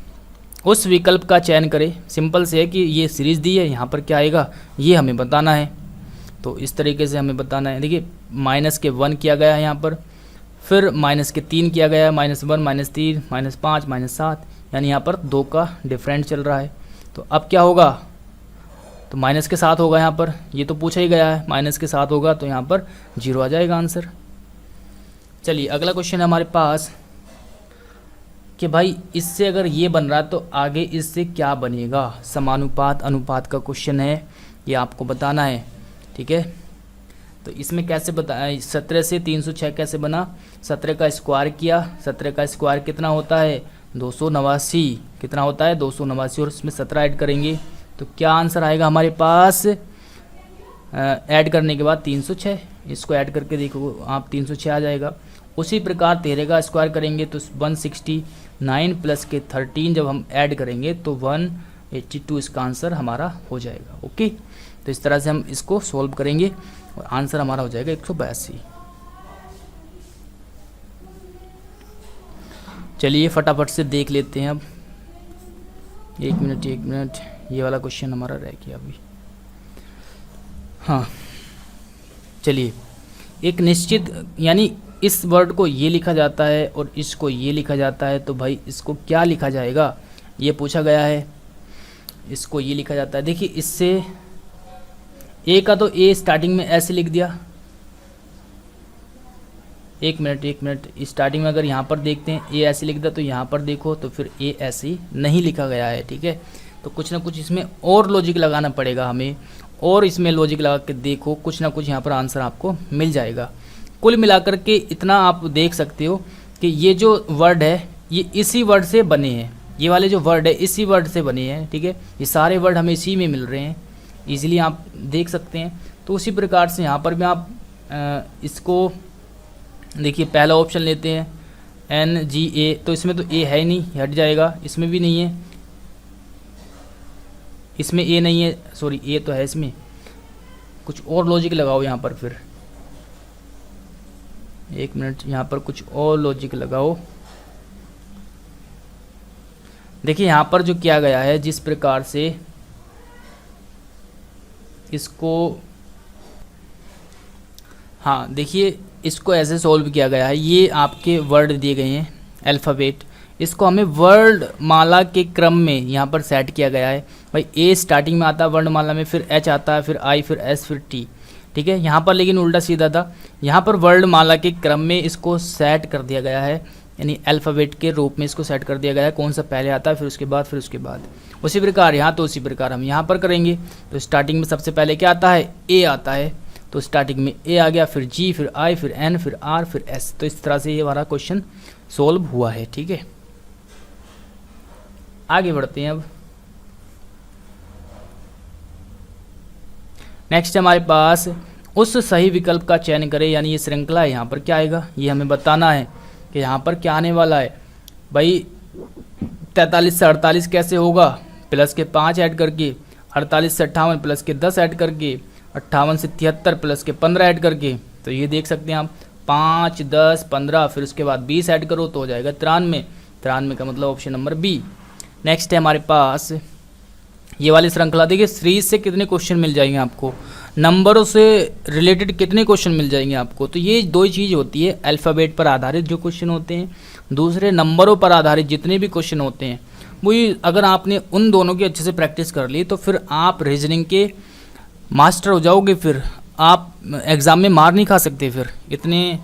उस विकल्प का चयन करें, सिंपल से है कि ये सीरीज़ दी है, यहाँ पर क्या आएगा ये हमें बताना है, तो इस तरीके से हमें बताना है। देखिए माइनस के 1 किया गया है यहाँ पर, फिर माइनस के 3 किया गया है, -1 -3 -5 -7, यानी यहाँ पर 2 का डिफरेंट चल रहा है। तो अब क्या होगा, तो माइनस के साथ होगा यहाँ पर, ये तो पूछा ही गया है, माइनस के साथ होगा तो यहाँ पर 0 आ जाएगा आंसर। चलिए अगला क्वेश्चन है हमारे पास कि भाई इससे अगर ये बन रहा है तो आगे इससे क्या बनेगा, समानुपात अनुपात का क्वेश्चन है, ये आपको बताना है, ठीक है। तो इसमें कैसे बता, 17 से 306 कैसे बना, 17 का स्क्वायर किया, 17 का स्क्वायर कितना होता है 289, कितना होता है 289, और इसमें 17 ऐड करेंगे तो क्या आंसर आएगा हमारे पास, ऐड करने के बाद 306, इसको ऐड करके देखो आप 306 आ जाएगा। उसी प्रकार 13 का स्क्वायर करेंगे तो 169 प्लस के 13 जब हम ऐड करेंगे तो 182 इसका आंसर हमारा हो जाएगा, ओके। तो इस तरह से हम इसको सॉल्व करेंगे और आंसर हमारा हो जाएगा 182। चलिए फटाफट से देख लेते हैं अब, एक मिनट, ये वाला क्वेश्चन हमारा रह गया अभी। हाँ चलिए, एक निश्चित, यानी इस वर्ड को ये लिखा जाता है और इसको ये लिखा जाता है, तो भाई इसको क्या लिखा जाएगा ये पूछा गया है, इसको ये लिखा जाता है। देखिए इससे ए का तो ए स्टार्टिंग में ऐसे लिख दिया, एक मिनट, स्टार्टिंग में अगर यहाँ पर देखते हैं ए ऐसे लिख दिया, तो यहाँ पर देखो तो फिर ए ऐसे नहीं लिखा गया है, ठीक है। तो कुछ ना कुछ इसमें और लॉजिक लगाना पड़ेगा हमें, और इसमें लॉजिक लगा के देखो, कुछ ना कुछ यहाँ पर आंसर आपको मिल जाएगा। कुल मिलाकर के इतना आप देख सकते हो कि ये जो वर्ड है ये इसी वर्ड से बने हैं, ये वाले जो वर्ड है इसी वर्ड से बने हैं, ठीक है। ये सारे वर्ड हमें इसी में मिल रहे हैं, इजीली आप देख सकते हैं। तो उसी प्रकार से यहाँ पर भी आप इसको देखिए, पहला ऑप्शन लेते हैं NGA, तो इसमें तो ए है ही नहीं, हट जाएगा, इसमें भी नहीं है, इसमें ए नहीं है, सॉरी ए तो है इसमें, कुछ और लॉजिक लगाओ यहाँ पर। फिर एक मिनट, यहाँ पर कुछ और लॉजिक लगाओ। देखिए यहाँ पर जो किया गया है, जिस प्रकार से इसको, हाँ देखिए इसको ऐसे सॉल्व किया गया है। ये आपके वर्ड दिए गए हैं अल्फ़ाबेट, इसको हमें वर्ड माला के क्रम में यहाँ पर सेट किया गया है। भाई ए स्टार्टिंग में आता है वर्णमाला में, फिर एच आता है, फिर आई, फिर एस, फिर टी, ठीक है। यहाँ पर लेकिन उल्टा सीधा था, यहाँ पर वर्णमाला के क्रम में इसको सेट कर दिया गया है, यानी अल्फ़ाबेट के रूप में इसको सेट कर दिया गया है। कौन सा पहले आता है, फिर उसके बाद, फिर उसके बाद। उसी प्रकार यहाँ तो उसी प्रकार हम यहाँ पर करेंगे। तो स्टार्टिंग में सबसे पहले क्या आता है, ए आता है, तो स्टार्टिंग में ए आ गया, फिर जी, फिर आई, फिर एन, फिर आर, फिर एस। तो इस तरह से ये हमारा क्वेश्चन सोल्व हुआ है, ठीक है। आगे बढ़ते हैं अब। नेक्स्ट हमारे पास उस सही विकल्प का चयन करें, यानी ये श्रृंखला है। यहाँ पर क्या आएगा ये हमें बताना है कि यहाँ पर क्या आने वाला है। भाई 43 से 48 कैसे होगा, प्लस के 5 ऐड करके, 48 से 58 प्लस के 10 ऐड करके, 58 से 73 प्लस के 15 ऐड करके। तो ये देख सकते हैं आप 5, 10, 15, फिर उसके बाद 20 ऐड करो तो हो जाएगा 93। 93 का मतलब ऑप्शन नंबर बी। नेक्स्ट है हमारे पास ये वाली श्रृंखला। देखिए सीरीज से कितने क्वेश्चन मिल जाएंगे आपको, नंबरों से रिलेटेड कितने क्वेश्चन मिल जाएंगे आपको। तो ये दो ही चीज़ होती है, अल्फ़ाबेट पर आधारित जो क्वेश्चन होते हैं, दूसरे नंबरों पर आधारित जितने भी क्वेश्चन होते हैं। वही अगर आपने उन दोनों की अच्छे से प्रैक्टिस कर ली तो फिर आप रीजनिंग के मास्टर हो जाओगे, फिर आप एग्ज़ाम में मार नहीं खा सकते, फिर इतने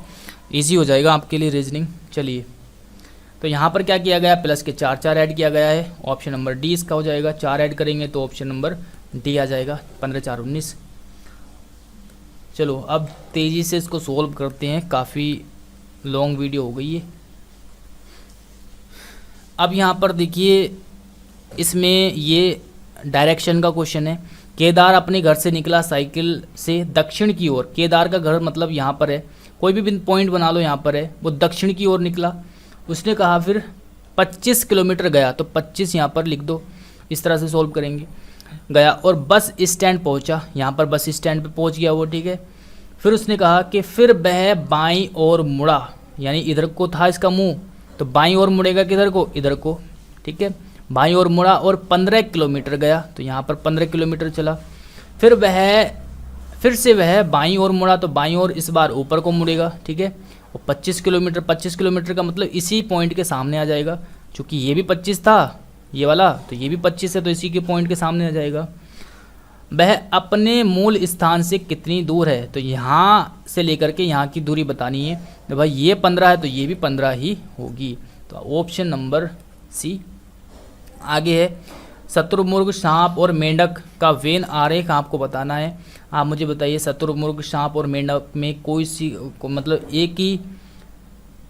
ईजी हो जाएगा आपके लिए रीजनिंग। चलिए तो यहाँ पर क्या किया गया, प्लस के 4 4 ऐड किया गया है, ऑप्शन नंबर डी इसका हो जाएगा। 4 ऐड करेंगे तो ऑप्शन नंबर डी आ जाएगा, 15 4 19। चलो अब तेज़ी से इसको सोल्व करते हैं, काफ़ी लॉन्ग वीडियो हो गई है। अब यहाँ पर देखिए इसमें ये डायरेक्शन का क्वेश्चन है। केदार अपने घर से निकला साइकिल से दक्षिण की ओर। केदार का घर मतलब यहाँ पर है, कोई भी पॉइंट बना लो, यहाँ पर है, वो दक्षिण की ओर निकला। उसने कहा फिर 25 किलोमीटर गया, तो 25 यहाँ पर लिख दो, इस तरह से सोल्व करेंगे। गया और बस स्टैंड पहुँचा, यहाँ पर बस स्टैंड पे पहुँच गया वो, ठीक है। फिर उसने कहा कि फिर वह बाईं ओर मुड़ा, यानी इधर को था इसका मुंह, तो बाईं ओर मुड़ेगा किधर को, इधर को, ठीक है। बाईं ओर मुड़ा और 15 किलोमीटर गया, तो यहाँ पर 15 किलोमीटर चला। फिर से वह बाईं ओर मुड़ा, तो बाईं ओर इस बार ऊपर को मुड़ेगा, ठीक है। और 25 किलोमीटर का मतलब इसी पॉइंट के सामने आ जाएगा, क्योंकि ये भी 25 था ये वाला, तो ये भी 25 है, तो इसी के पॉइंट के सामने आ जाएगा। वह अपने मूल स्थान से कितनी दूर है, तो यहाँ से लेकर के यहाँ की दूरी बतानी है। तो भाई ये 15 है तो ये भी 15 ही होगी, तो ऑप्शन नंबर सी। आगे है शत्रुमुर्ग, सांप और मेंढक का वेन आरेख आपको बताना है। आप मुझे बताइए शत्रुमुर्ग, सांप और मेंढक में कोई सी मतलब एक ही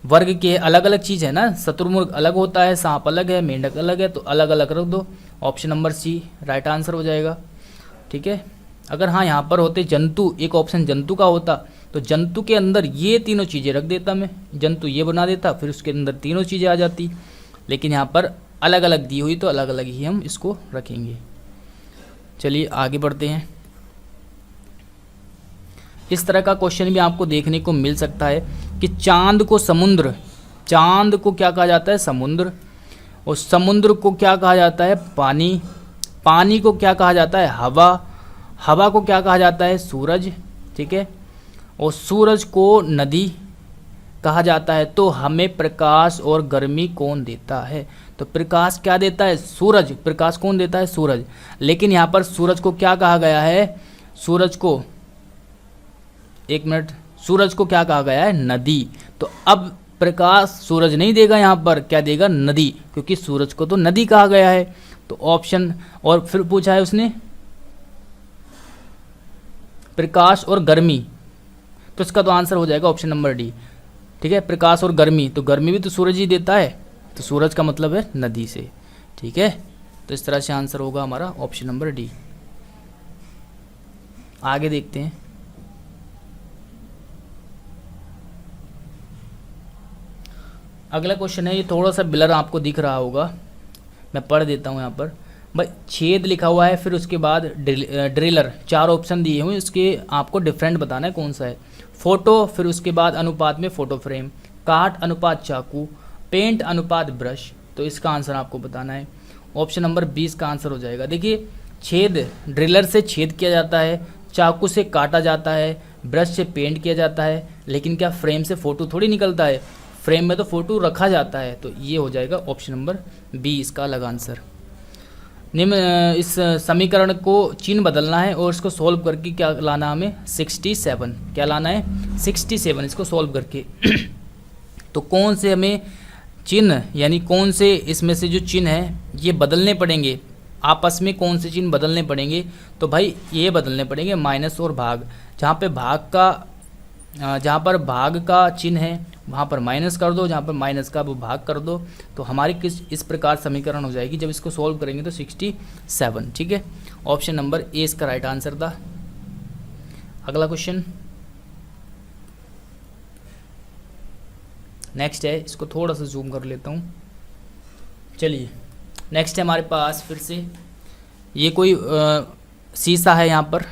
वर्ग के अलग अलग चीज़ है ना। शत्रुमुर्ग अलग होता है, सांप अलग है, मेंढक अलग है, तो अलग अलग रख दो। Option number C right answer हो जाएगा, ठीक है। अगर हाँ यहाँ पर होते जंतु, एक ऑप्शन जंतु का होता, तो जंतु के अंदर ये तीनों चीज़ें रख देता मैं, जंतु ये बना देता, फिर उसके अंदर तीनों चीज़ें आ जाती। लेकिन यहाँ पर अलग अलग दी हुई तो अलग अलग ही हम इसको रखेंगे। चलिए आगे बढ़ते हैं। इस तरह का क्वेश्चन भी आपको देखने को मिल सकता है कि चांद को समुद्र, चांद को क्या कहा जाता है, समुद्र, और समुद्र को क्या कहा जाता है, पानी, पानी को क्या कहा जाता है, हवा, हवा को क्या कहा जाता है, सूरज, ठीक है, और सूरज को नदी कहा जाता है। तो हमें प्रकाश और गर्मी कौन देता है, तो प्रकाश क्या देता है, सूरज, प्रकाश कौन देता है, सूरज। लेकिन यहाँ पर सूरज को क्या कहा गया है, सूरज को, एक मिनट, सूरज को क्या कहा गया है, नदी। तो अब प्रकाश सूरज नहीं देगा, यहाँ पर क्या देगा, नदी, क्योंकि सूरज को तो नदी कहा गया है। तो ऑप्शन, और फिर पूछा है उसने प्रकाश और गर्मी, तो इसका तो आंसर हो जाएगा ऑप्शन नंबर डी, ठीक है। प्रकाश और गर्मी, तो गर्मी भी तो सूरज ही देता है, तो सूरज का मतलब है नदी से, ठीक है। तो इस तरह से आंसर होगा हमारा ऑप्शन नंबर डी। आगे देखते हैं। अगला क्वेश्चन है, ये थोड़ा सा ब्लर आपको दिख रहा होगा, मैं पढ़ देता हूँ यहाँ पर। भाई छेद लिखा हुआ है, फिर उसके बाद ड्रिलर, 4 ऑप्शन दिए हुए, उसके आपको डिफरेंट बताना है कौन सा है। फोटो, फिर उसके बाद अनुपात में फोटो फ्रेम, काट अनुपात चाकू, पेंट अनुपात ब्रश। तो इसका आंसर आपको बताना है। ऑप्शन नंबर 20 का आंसर हो जाएगा। देखिए छेद, ड्रिलर से छेद किया जाता है, चाकू से काटा जाता है, ब्रश से पेंट किया जाता है, लेकिन क्या फ्रेम से फ़ोटो थोड़ी निकलता है, फ्रेम में तो फ़ोटो रखा जाता है। तो ये हो जाएगा ऑप्शन नंबर बी इसका अलग आंसर। निम्न इस समीकरण को चिन्ह बदलना है और इसको सॉल्व करके क्या लाना है हमें 67, क्या लाना है 67 इसको सॉल्व करके। तो कौन से हमें चिन्ह यानी कौन से इसमें से जो चिन्ह है ये बदलने पड़ेंगे, आपस में कौन से चिन्ह बदलने पड़ेंगे, तो भाई ये बदलने पड़ेंगे माइनस और भाग। जहाँ पर भाग का चिन्ह है वहाँ पर माइनस कर दो, जहाँ पर माइनस का वो भाग कर दो। तो हमारी किस इस प्रकार समीकरण हो जाएगी। जब इसको सॉल्व करेंगे तो 67, ठीक है। ऑप्शन नंबर ए इसका राइट आंसर था। अगला क्वेश्चन नेक्स्ट है, इसको थोड़ा सा जूम कर लेता हूँ। चलिए नेक्स्ट है हमारे पास फिर से ये कोई शीशा है यहाँ पर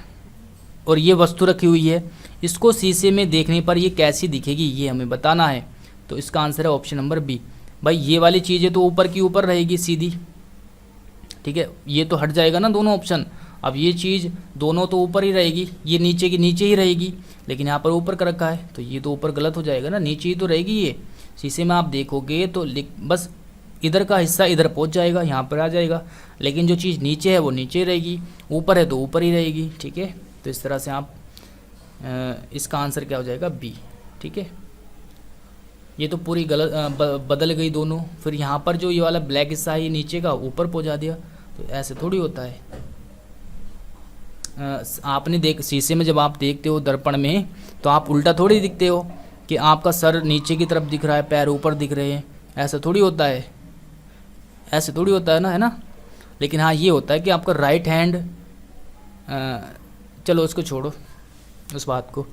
और ये वस्तु रखी हुई है। इसको शीशे में देखने पर ये कैसी दिखेगी ये हमें बताना है। तो इसका आंसर है ऑप्शन नंबर बी। भाई ये वाली चीज़ें तो ऊपर की ऊपर रहेगी सीधी, ठीक है, ये तो हट जाएगा ना दोनों ऑप्शन। अब ये चीज़ दोनों तो ऊपर ही रहेगी, ये नीचे की नीचे ही रहेगी, लेकिन यहाँ पर ऊपर कर रखा है तो ये तो ऊपर गलत हो जाएगा ना, नीचे ही तो रहेगी ये। शीशे में आप देखोगे तो बस इधर का हिस्सा इधर पहुँच जाएगा, यहाँ पर आ जाएगा, लेकिन जो चीज़ नीचे है वो नीचे रहेगी, ऊपर है तो ऊपर ही रहेगी, ठीक है। तो इस तरह से आप इसका आंसर क्या हो जाएगा बी, ठीक है। ये तो पूरी गलत बदल गई दोनों। फिर यहाँ पर जो ये वाला ब्लैक हिस्सा है ये नीचे का ऊपर पहुँचा दिया, तो ऐसे थोड़ी होता है। आपने शीशे में जब आप देखते हो दर्पण में तो आप उल्टा थोड़ी दिखते हो कि आपका सर नीचे की तरफ दिख रहा है, पैर ऊपर दिख रहे हैं, ऐसा थोड़ी होता है, ऐसे थोड़ी होता है ना, है ना। लेकिन हाँ ये होता है कि आपका राइट हैंड, चलो उसको छोड़ो उस बात को,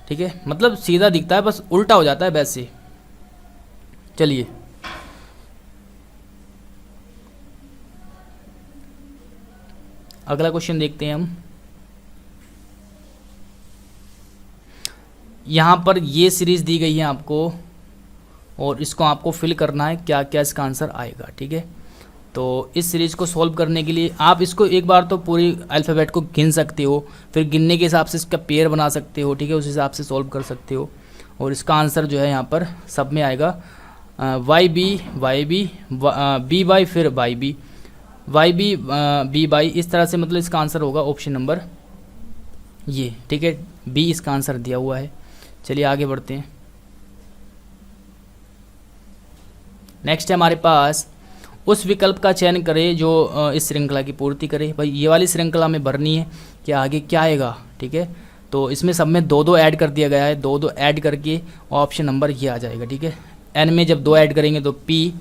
ठीक है, मतलब सीधा दिखता है, बस उल्टा हो जाता है वैसे। चलिए अगला क्वेश्चन देखते हैं हम। यहाँ पर ये सीरीज़ दी गई है आपको और इसको आपको फिल करना है क्या क्या इसका आंसर आएगा, ठीक है। तो इस सीरीज़ को सॉल्व करने के लिए आप इसको एक बार तो पूरी अल्फ़ाबेट को गिन सकते हो, फिर गिनने के हिसाब से इसका पेयर बना सकते हो, ठीक है, उस हिसाब से सॉल्व कर सकते हो। और इसका आंसर जो है यहाँ पर सब में आएगा वाई बी बी बाई, फिर वाई बी बी बाई, इस तरह से, मतलब इसका आंसर होगा ऑप्शन नंबर ये, ठीक है, बी इसका आंसर दिया हुआ है। चलिए आगे बढ़ते हैं। नेक्स्ट है हमारे पास, उस विकल्प का चयन करें जो इस श्रृंखला की पूर्ति करे। भाई ये वाली श्रृंखला में भरनी है कि आगे क्या आएगा, ठीक है। तो इसमें सब में 2-2 ऐड कर दिया गया है, 2-2 ऐड करके ऑप्शन नंबर ये आ जाएगा, ठीक है। एन में जब 2 ऐड करेंगे तो पी,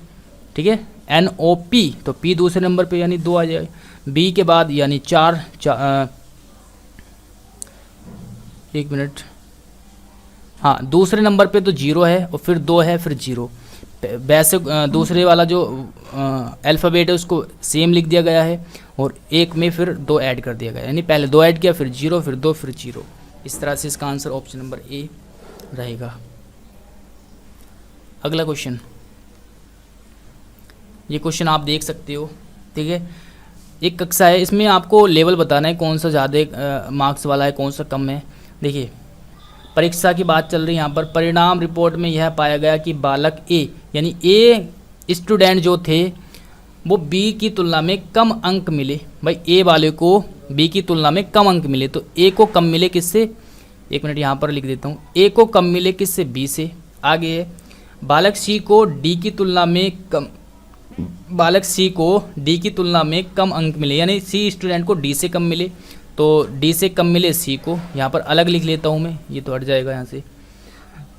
ठीक है, NOP, तो पी दूसरे नंबर पे यानी 2 आ जाएगा। बी के बाद यानी 4, 1 मिनट, हाँ दूसरे नंबर पे तो 0 है और फिर 2 है फिर 0। वैसे दूसरे वाला जो अल्फ़ाबेट है उसको सेम लिख दिया गया है और एक में फिर 2 ऐड कर दिया गया, यानी पहले 2 ऐड किया फिर 0 फिर 2 फिर 0। इस तरह से इसका आंसर ऑप्शन नंबर ए रहेगा। अगला क्वेश्चन, ये क्वेश्चन आप देख सकते हो, ठीक है। एक कक्षा है, इसमें आपको लेवल बताना है कौन सा ज़्यादा मार्क्स वाला है कौन सा कम है। देखिए परीक्षा की बात चल रही है यहाँ पर। परिणाम रिपोर्ट में यह पाया गया कि बालक ए यानी ए स्टूडेंट जो थे वो बी की तुलना में कम अंक मिले। भाई ए वाले को बी की तुलना में कम अंक मिले, तो ए को कम मिले किससे, 1 मिनट यहाँ पर लिख देता हूँ, ए को कम मिले किससे, बी से। आगे है बालक सी को डी की तुलना में कम अंक मिले, यानी सी स्टूडेंट को डी से कम मिले, तो डी से कम मिले सी को। यहाँ पर अलग लिख लेता हूँ मैं, ये तो हट जाएगा यहाँ से,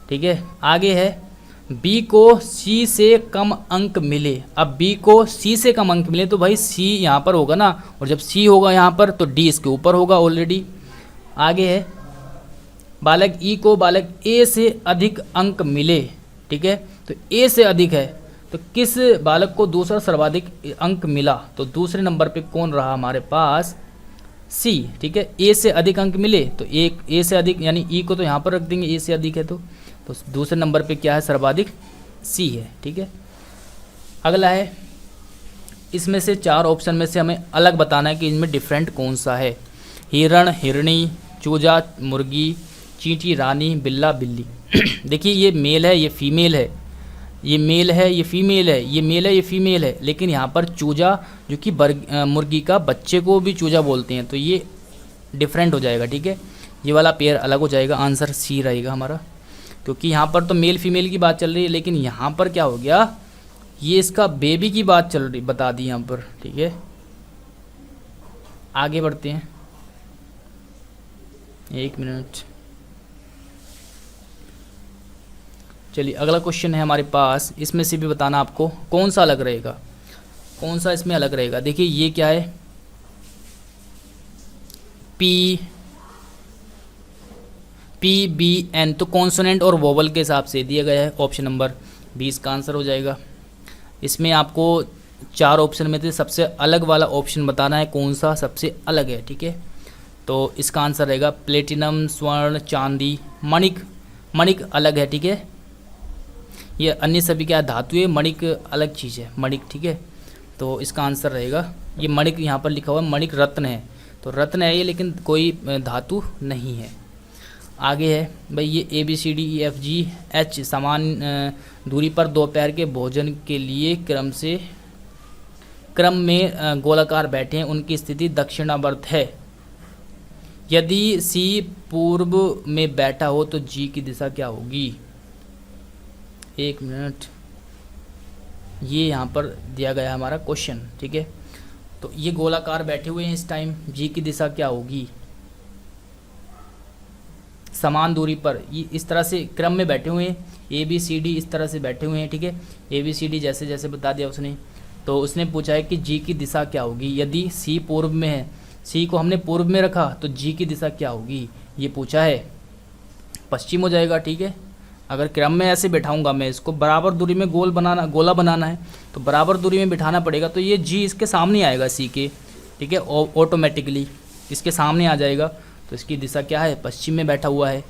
ठीक है। आगे है बी को सी से कम अंक मिले। अब बी को सी से कम अंक मिले तो भाई सी यहाँ पर होगा ना, और जब सी होगा यहाँ पर तो डी इसके ऊपर होगा ऑलरेडी। आगे है बालक ई को बालक ए से अधिक अंक मिले, ठीक है, तो ए से अधिक है तो किस बालक को दूसरा सर्वाधिक अंक मिला, तो दूसरे नंबर पे कौन रहा हमारे पास, सी। ठीक है, ए से अधिक अंक मिले तो एक ए से अधिक यानी ई को तो यहाँ पर रख देंगे, ए से अधिक है तो दूसरे नंबर पे क्या है सर्वाधिक, सी है। ठीक है, अगला है, इसमें से 4 ऑप्शन में से हमें अलग बताना है कि इनमें डिफरेंट कौन सा है। हिरण हिरणी, चूजा मुर्गी, चींटी रानी, बिल्ला बिल्ली। देखिए ये मेल है, ये फीमेल है, ये मेल है, ये फीमेल है, ये मेल है, ये फीमेल है, लेकिन यहाँ पर चूजा जो कि मुर्गी का बच्चे को भी चूजा बोलते हैं, तो ये डिफरेंट हो जाएगा। ठीक है, ये वाला पेयर अलग हो जाएगा, आंसर सी रहेगा हमारा, क्योंकि यहाँ पर तो मेल फीमेल की बात चल रही है, लेकिन यहाँ पर क्या हो गया, ये इसका बेबी की बात चल रही, बता दी यहाँ पर। ठीक है, आगे बढ़ते हैं, 1 मिनट। चलिए अगला क्वेश्चन है हमारे पास, इसमें से भी बताना आपको कौन सा अलग रहेगा, कौन सा इसमें अलग रहेगा। देखिए ये क्या है, पी बी एन, तो कॉन्सोनेंट और वोवल के हिसाब से दिया गया है, ऑप्शन नंबर 20 का आंसर हो जाएगा। इसमें आपको 4 ऑप्शन में से सबसे अलग वाला ऑप्शन बताना है, कौन सा सबसे अलग है। ठीक है, तो इसका आंसर रहेगा प्लेटिनम, स्वर्ण, चांदी, मणिक। मणिक अलग है, ठीक है, ये अन्य सभी क्या धातु है, मणिक अलग चीज़ है, मणिक। ठीक है, तो इसका आंसर रहेगा ये मणिक, यहाँ पर लिखा हुआ है मणिक रत्न है, तो रत्न है ये, लेकिन कोई धातु नहीं है। आगे है भाई, ये A B C D E F G H समान दूरी पर दोपहर के भोजन के लिए क्रम में गोलाकार बैठे हैं, उनकी स्थिति दक्षिणावर्त है। यदि सी पूर्व में बैठा हो तो जी की दिशा क्या होगी। 1 मिनट, ये यहाँ पर दिया गया हमारा क्वेश्चन। ठीक है, तो ये गोलाकार बैठे हुए हैं इस टाइम, जी की दिशा क्या होगी, समान दूरी पर, ये इस तरह से क्रम में बैठे हुए हैं, ए बी सी डी इस तरह से बैठे हुए हैं। ठीक है, ए बी सी डी जैसे जैसे बता दिया उसने, तो उसने पूछा है कि जी की दिशा क्या होगी। यदि सी पूर्व में है, सी को हमने पूर्व में रखा तो जी की दिशा क्या होगी, ये पूछा है, पश्चिम हो जाएगा। ठीक है, अगर क्रम में ऐसे बैठाऊंगा मैं, इसको बराबर दूरी में गोला बनाना है तो बराबर दूरी में बिठाना पड़ेगा, तो ये जी इसके सामने आएगा सी के। ठीक है, ऑटोमेटिकली इसके सामने आ जाएगा, तो इसकी दिशा क्या है, पश्चिम में बैठा हुआ है।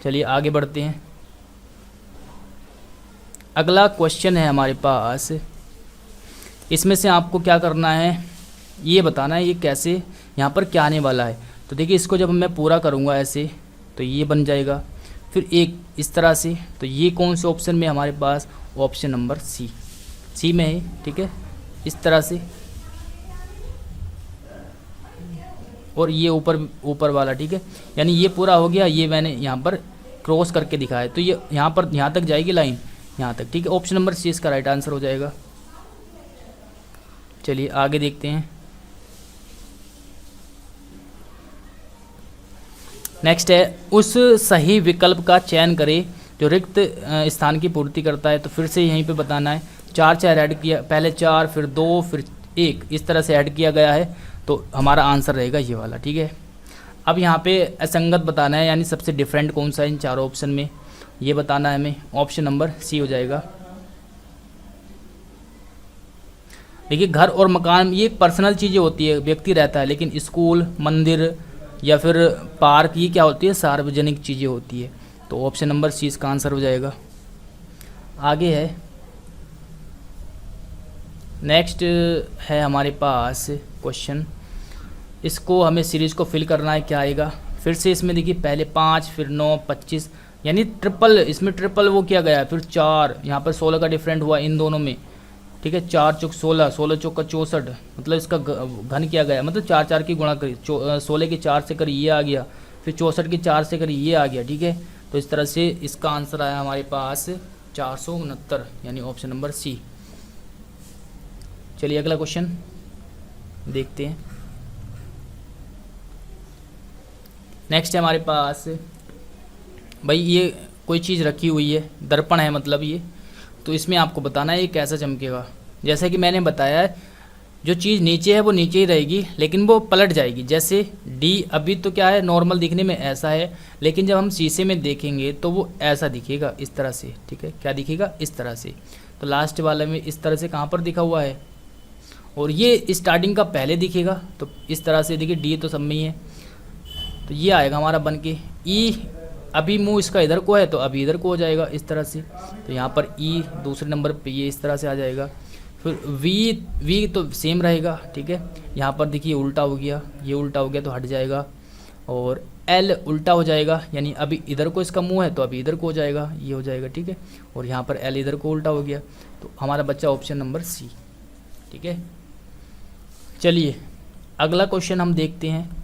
चलिए आगे बढ़ते हैं, अगला क्वेश्चन है हमारे पास, इसमें से आपको क्या करना है, ये बताना है ये कैसे, यहाँ पर क्या आने वाला है। तो देखिए इसको जब मैं पूरा करूँगा ऐसे तो ये बन जाएगा, फिर एक इस तरह से, तो ये कौन से ऑप्शन में हमारे पास, ऑप्शन नंबर सी में है। ठीक है, इस तरह से, और ये ऊपर वाला। ठीक है, यानी ये पूरा हो गया, ये मैंने यहाँ पर क्रॉस करके दिखाया, तो ये यहाँ पर यहाँ तक जाएगी लाइन, यहाँ तक। ठीक है, ऑप्शन नंबर सी इसका राइट आंसर हो जाएगा। चलिए आगे देखते हैं, नेक्स्ट है, उस सही विकल्प का चयन करें जो रिक्त स्थान की पूर्ति करता है। तो फिर से यहीं पे बताना है, 4 ऐड किया, पहले 4 फिर 2 फिर 1, इस तरह से ऐड किया गया है, तो हमारा आंसर रहेगा ये वाला। ठीक है, अब यहाँ पे असंगत बताना है, यानी सबसे डिफरेंट कौन सा है इन 4 ऑप्शन में, ये बताना है हमें, ऑप्शन नंबर सी हो जाएगा। देखिए घर और मकान ये पर्सनल चीज़ें होती है, व्यक्ति रहता है, लेकिन स्कूल, मंदिर या फिर पार्क, ये क्या होती है, सार्वजनिक चीज़ें होती है, तो ऑप्शन नंबर सी इसका आंसर हो जाएगा। आगे है, नेक्स्ट है हमारे पास क्वेश्चन, इसको हमें सीरीज़ को फिल करना है, क्या आएगा फिर से इसमें। देखिए पहले 5 फिर 9 25, यानी ट्रिपल, इसमें ट्रिपल वो किया गया है, फिर 4, यहाँ पर 16 का डिफरेंट हुआ इन दोनों में। ठीक है, 4 चौक 16, 16 चौक का 64, मतलब इसका घन किया गया, मतलब 4 4 की गुणा करी, 16 के 4 से करी ये आ गया, फिर 64 के 4 से करी ये आ गया। ठीक है, तो इस तरह से इसका आंसर आया हमारे पास 469, यानी ऑप्शन नंबर सी। चलिए अगला क्वेश्चन देखते हैं, नेक्स्ट है हमारे पास भाई, ये कोई चीज़ रखी हुई है, दर्पण है मतलब ये, तो इसमें आपको बताना है ये कैसा चमकेगा। जैसा कि मैंने बताया है जो चीज़ नीचे है वो नीचे ही रहेगी, लेकिन वो पलट जाएगी। जैसे डी अभी तो क्या है, नॉर्मल दिखने में ऐसा है, लेकिन जब हम शीशे में देखेंगे तो वो ऐसा दिखेगा, इस तरह से, ठीक है। क्या दिखेगा? इस तरह से। तो लास्ट वाले में इस तरह से कहाँ पर दिखा हुआ है, और ये स्टार्टिंग का पहले दिखेगा, तो इस तरह से देखिए, डी तो सब में ही है, तो ये आएगा हमारा बन के ई। अभी मुंह इसका इधर को है तो अभी इधर को हो जाएगा इस तरह से, तो यहाँ पर ई दूसरे नंबर पे ये इस तरह से आ जाएगा। फिर वी तो सेम रहेगा, ठीक है। यहाँ पर देखिए उल्टा हो गया, ये उल्टा हो गया तो हट जाएगा, और एल उल्टा हो जाएगा, यानी अभी इधर को इसका मुंह है तो अभी इधर को हो जाएगा, ये हो जाएगा, ठीक है। और यहाँ पर एल इधर को उल्टा हो गया, तो हमारा बच्चा ऑप्शन नंबर सी, ठीक है। चलिए अगला क्वेश्चन हम देखते हैं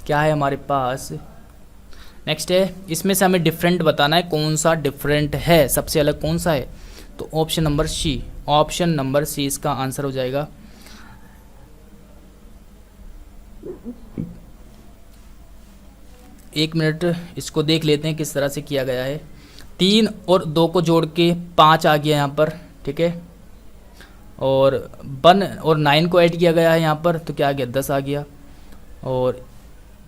क्या है हमारे पास। नेक्स्ट है, इसमें से हमें डिफरेंट बताना है, कौन सा डिफरेंट है, सबसे अलग कौन सा है। तो option number C, option number C इसका आंसर हो जाएगा। एक मिनट इसको देख लेते हैं किस तरह से किया गया है। 3 और 2 को जोड़ के 5 आ गया यहाँ पर, ठीक है। और 1 और 9 को ऐड किया गया है यहाँ पर, तो क्या आ गया, 10 आ गया। और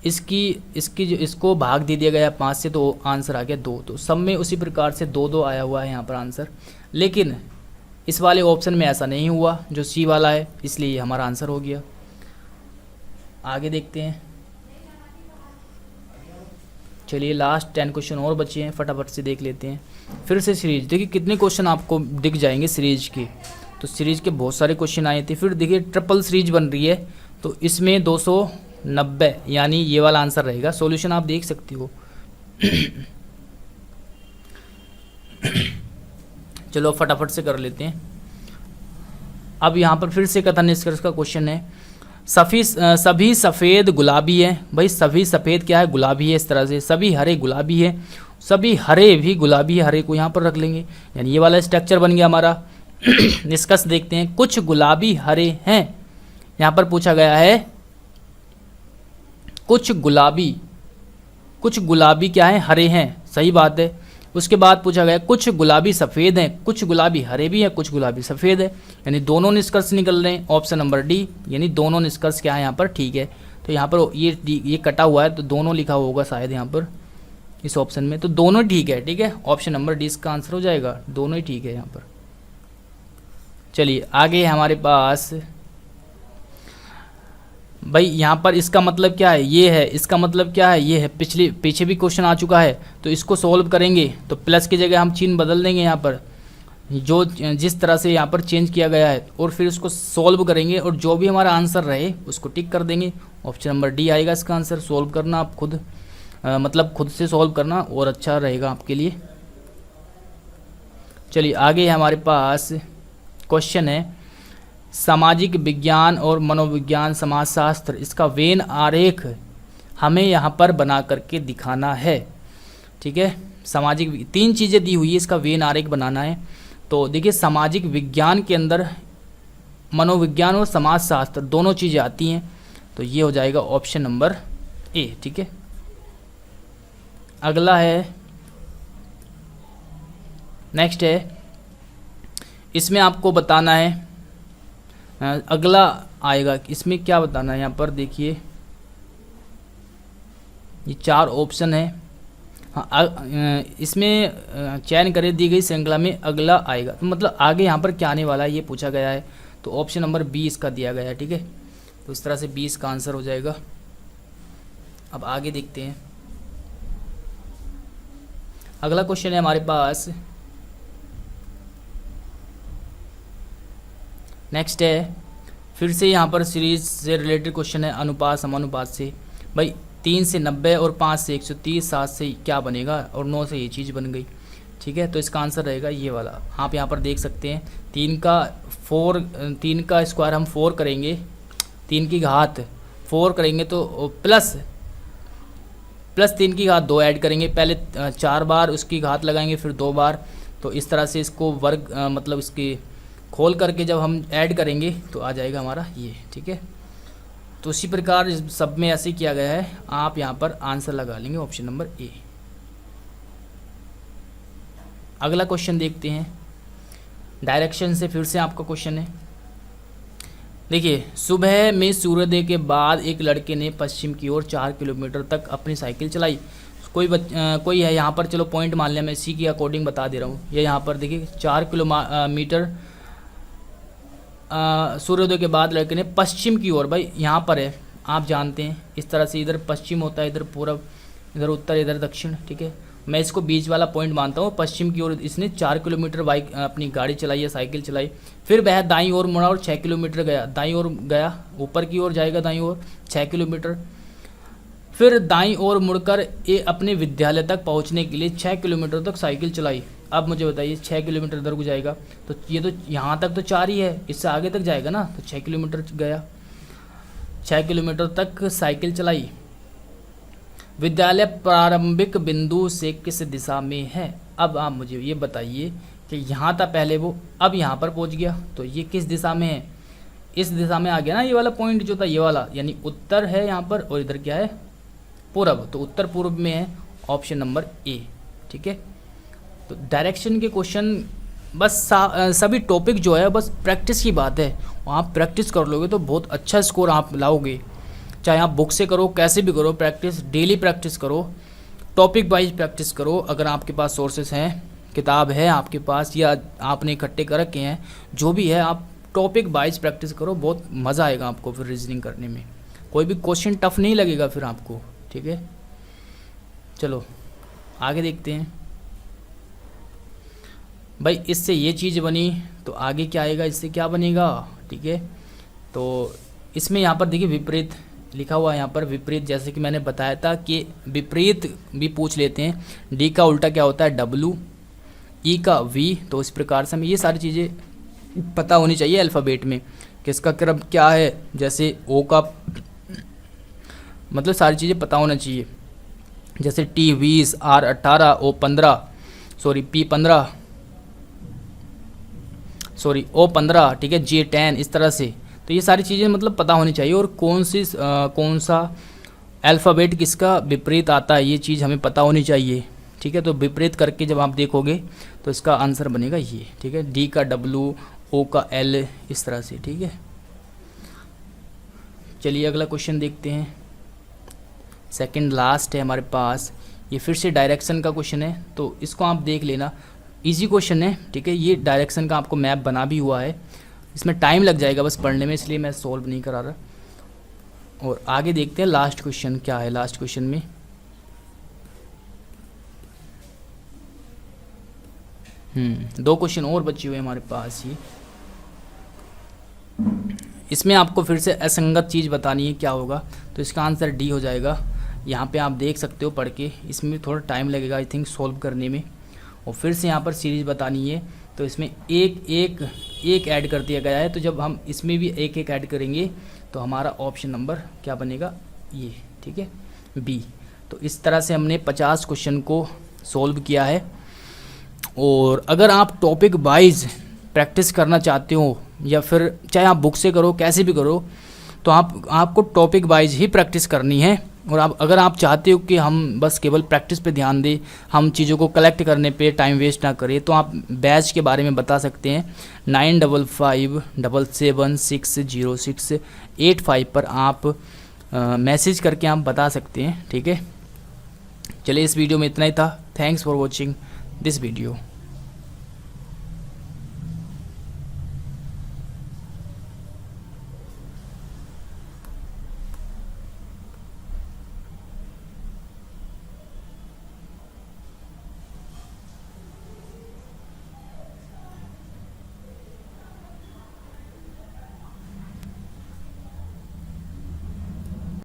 इसकी जो इसको भाग दे दिया गया 5 से, तो आंसर आ गया 2। तो सब में उसी प्रकार से 2-2 आया हुआ है यहाँ पर आंसर, लेकिन इस वाले ऑप्शन में ऐसा नहीं हुआ जो सी वाला है, इसलिए ये हमारा आंसर हो गया। आगे देखते हैं। चलिए लास्ट 10 क्वेश्चन और बचे हैं, फटाफट से देख लेते हैं। फिर से सीरीज देखिए कितने क्वेश्चन आपको दिख जाएंगे सीरीज के, तो सीरीज के बहुत सारे क्वेश्चन आए थे। फिर देखिए ट्रिपल सीरीज बन रही है, तो इसमें 290 यानी ये वाला आंसर रहेगा। सॉल्यूशन आप देख सकते हो। चलो फटाफट से कर लेते हैं। अब यहाँ पर फिर से कथन निष्कर्ष का क्वेश्चन है, सभी सफ़ेद गुलाबी है। भाई सभी सफ़ेद क्या है, गुलाबी है, इस तरह से। सभी हरे गुलाबी है, सभी हरे भी गुलाबी है, हरे को यहाँ पर रख लेंगे, यानी ये वाला स्ट्रक्चर बन गया हमारा। निष्कर्ष देखते हैं, कुछ गुलाबी हरे हैं। यहाँ पर पूछा गया है कुछ गुलाबी क्या है, हरे हैं, सही बात है। उसके बाद पूछा गया कुछ गुलाबी सफ़ेद हैं, कुछ गुलाबी हरे भी हैं, कुछ गुलाबी सफ़ेद है, यानी दोनों निष्कर्ष निकल रहे हैं। ऑप्शन नंबर डी, यानी दोनों निष्कर्ष क्या है यहाँ पर, ठीक है। तो यहाँ पर ये कटा हुआ है, तो दोनों लिखा होगा शायद यहाँ पर इस ऑप्शन में, तो दोनों ठीक है, ठीक है। ऑप्शन नंबर डी इसका आंसर हो जाएगा, दोनों ही ठीक है यहाँ पर। चलिए आगे हमारे पास, भाई यहाँ पर इसका मतलब क्या है, ये है, इसका मतलब क्या है, ये है। पीछे भी क्वेश्चन आ चुका है, तो इसको सॉल्व करेंगे तो प्लस की जगह हम चिन्ह बदल देंगे यहाँ पर, जो जिस तरह से यहाँ पर चेंज किया गया है, और फिर उसको सॉल्व करेंगे, और जो भी हमारा आंसर रहे उसको टिक कर देंगे। ऑप्शन नंबर डी आएगा इसका आंसर। सॉल्व करना आप खुद, मतलब खुद से सॉल्व करना और अच्छा रहेगा आपके लिए। चलिए आगे हमारे पास क्वेश्चन है, सामाजिक विज्ञान और मनोविज्ञान समाजशास्त्र, इसका वेन आरेख हमें यहाँ पर बना करके दिखाना है, ठीक है। सामाजिक 3 चीज़ें दी हुई है, इसका वेन आरेख बनाना है। तो देखिए सामाजिक विज्ञान के अंदर मनोविज्ञान और समाजशास्त्र दोनों चीज़ें आती हैं, तो ये हो जाएगा ऑप्शन नंबर ए, ठीक है। अगला है, नेक्स्ट है, इसमें आपको बताना है, अगला आएगा इसमें क्या बताना है, यहाँ पर देखिए ये 4 ऑप्शन है। हाँ, इसमें चयन करे दी गई श्रृंखला में अगला आएगा, तो मतलब आगे यहाँ पर क्या आने वाला है ये पूछा गया है, तो ऑप्शन नंबर 20 का दिया गया है, ठीक है। तो इस तरह से 20 का आंसर हो जाएगा। अब आगे देखते हैं। अगला क्वेश्चन है हमारे पास, नेक्स्ट है, फिर से यहाँ पर सीरीज से रिलेटेड क्वेश्चन है, अनुपात समानुपात से। भाई 3 से 90 और 5 से 130, 7 से क्या बनेगा, और 9 से ये चीज़ बन गई, ठीक है। तो इसका आंसर रहेगा ये वाला। आप यहाँ पर देख सकते हैं 3 का स्क्वायर हम 4 करेंगे, 3 की घात 4 करेंगे, तो प्लस 3 की घात 2 ऐड करेंगे, पहले 4 बार उसकी घात लगाएंगे, फिर 2 बार, तो इस तरह से इसको वर्ग मतलब इसकी खोल करके जब हम ऐड करेंगे तो आ जाएगा हमारा ये, ठीक है। तो उसी प्रकार सब में ऐसे किया गया है, आप यहाँ पर आंसर लगा लेंगे ऑप्शन नंबर ए। अगला क्वेश्चन देखते हैं, डायरेक्शन से फिर से आपका क्वेश्चन है, देखिए, सुबह में सूर्योदय के बाद एक लड़के ने पश्चिम की ओर 4 किलोमीटर तक अपनी साइकिल चलाई। कोई है यहाँ पर, चलो पॉइंट मान लिया, मैं इसी के अकॉर्डिंग बता दे रहा हूँ। ये यहाँ पर देखिए 4 किलोमीटर सूर्योदय के बाद लड़के ने पश्चिम की ओर, भाई यहाँ पर है, आप जानते हैं इस तरह से, इधर पश्चिम होता है, इधर पूरब, इधर उत्तर, इधर दक्षिण, ठीक है। मैं इसको बीच वाला पॉइंट मानता हूँ। पश्चिम की ओर इसने 4 किलोमीटर बाइक अपनी गाड़ी चलाई या साइकिल चलाई। फिर वह दाईं ओर मुड़ा और 6 किलोमीटर गया, दाईं ओर गया, ऊपर की ओर जाएगा दाईं ओर 6 किलोमीटर। फिर दाईं ओर मुड़कर ये अपने विद्यालय तक पहुंचने के लिए 6 किलोमीटर तक साइकिल चलाई। अब मुझे बताइए 6 किलोमीटर इधर को जाएगा, तो ये तो यहाँ तक तो 4 ही है, इससे आगे तक जाएगा ना, तो 6 किलोमीटर गया, 6 किलोमीटर तक साइकिल चलाई। विद्यालय प्रारंभिक बिंदु से किस दिशा में है? अब आप मुझे ये बताइए कि यहाँ था पहले वो, अब यहाँ पर पहुँच गया, तो ये किस दिशा में है? इस दिशा में आ गया ना, ये वाला पॉइंट जो था, ये वाला, यानी उत्तर है यहाँ पर, और इधर क्या है, पूरब, तो उत्तर पूर्व में है, ऑप्शन नंबर ए, ठीक है। तो डायरेक्शन के क्वेश्चन बस सभी टॉपिक जो है बस प्रैक्टिस की बात है, आप प्रैक्टिस कर लोगे तो बहुत अच्छा स्कोर आप लाओगे। चाहे आप बुक से करो, कैसे भी करो, प्रैक्टिस, डेली प्रैक्टिस करो, टॉपिक वाइज प्रैक्टिस करो। अगर आपके पास सोर्सेस हैं, किताब है आपके पास या आपने इकट्ठे कर रखे हैं, जो भी है, आप टॉपिक वाइज प्रैक्टिस करो, बहुत मज़ा आएगा आपको फिर रीजनिंग करने में, कोई भी क्वेश्चन टफ नहीं लगेगा फिर आपको, ठीक है। चलो आगे देखते हैं। भाई इससे ये चीज़ बनी तो आगे क्या आएगा, इससे क्या बनेगा, ठीक है। तो इसमें यहाँ पर देखिए विपरीत लिखा हुआ है, यहाँ पर विपरीत, जैसे कि मैंने बताया था कि विपरीत भी पूछ लेते हैं। डी का उल्टा क्या होता है, डब्लू, ई का वी, तो इस प्रकार से हमें ये सारी चीज़ें पता होनी चाहिए अल्फ़ाबेट में, किसका क्रम क्या है, जैसे ओ का मतलब सारी चीज़ें पता होना चाहिए, जैसे T 20, R 18, O 15, sorry P 15, sorry O 15, ठीक है, जे 10, इस तरह से। तो ये सारी चीज़ें मतलब पता होनी चाहिए, और कौन सा अल्फ़ाबेट किसका विपरीत आता है, ये चीज़ हमें पता होनी चाहिए, ठीक है। तो विपरीत करके जब आप देखोगे तो इसका आंसर बनेगा ये, ठीक है, डी का डब्लू, ओ का एल, इस तरह से, ठीक है। चलिए अगला क्वेश्चन देखते हैं, सेकंड लास्ट है हमारे पास। ये फिर से डायरेक्शन का क्वेश्चन है, तो इसको आप देख लेना, इजी क्वेश्चन है, ठीक है। ये डायरेक्शन का आपको मैप बना भी हुआ है, इसमें टाइम लग जाएगा बस पढ़ने में, इसलिए मैं सॉल्व नहीं करा रहा। और आगे देखते हैं लास्ट क्वेश्चन क्या है। लास्ट क्वेश्चन में दो क्वेश्चन और बचे हुए हमारे पास ही। इसमें आपको फिर से असंगत चीज़ बतानी है, क्या होगा, तो इसका आंसर डी हो जाएगा। यहाँ पे आप देख सकते हो पढ़ के, इसमें थोड़ा टाइम लगेगा आई थिंक सॉल्व करने में। और फिर से यहाँ पर सीरीज़ बतानी है, तो इसमें एक ऐड कर दिया गया है, तो जब हम इसमें भी एक ऐड करेंगे तो हमारा ऑप्शन नंबर क्या बनेगा, ये, ठीक है, बी। तो इस तरह से हमने 50 क्वेश्चन को सॉल्व किया है। और अगर आप टॉपिक वाइज प्रैक्टिस करना चाहते हो, या फिर चाहे आप बुक से करो, कैसे भी करो, तो आपको टॉपिक वाइज ही प्रैक्टिस करनी है। और अगर आप चाहते हो कि हम बस केवल प्रैक्टिस पे ध्यान दें, हम चीज़ों को कलेक्ट करने पे टाइम वेस्ट ना करें, तो आप बैच के बारे में बता सकते हैं। 9557760685 पर आप मैसेज करके आप बता सकते हैं, ठीक है। चलिए इस वीडियो में इतना ही था। Thanks for watching this video.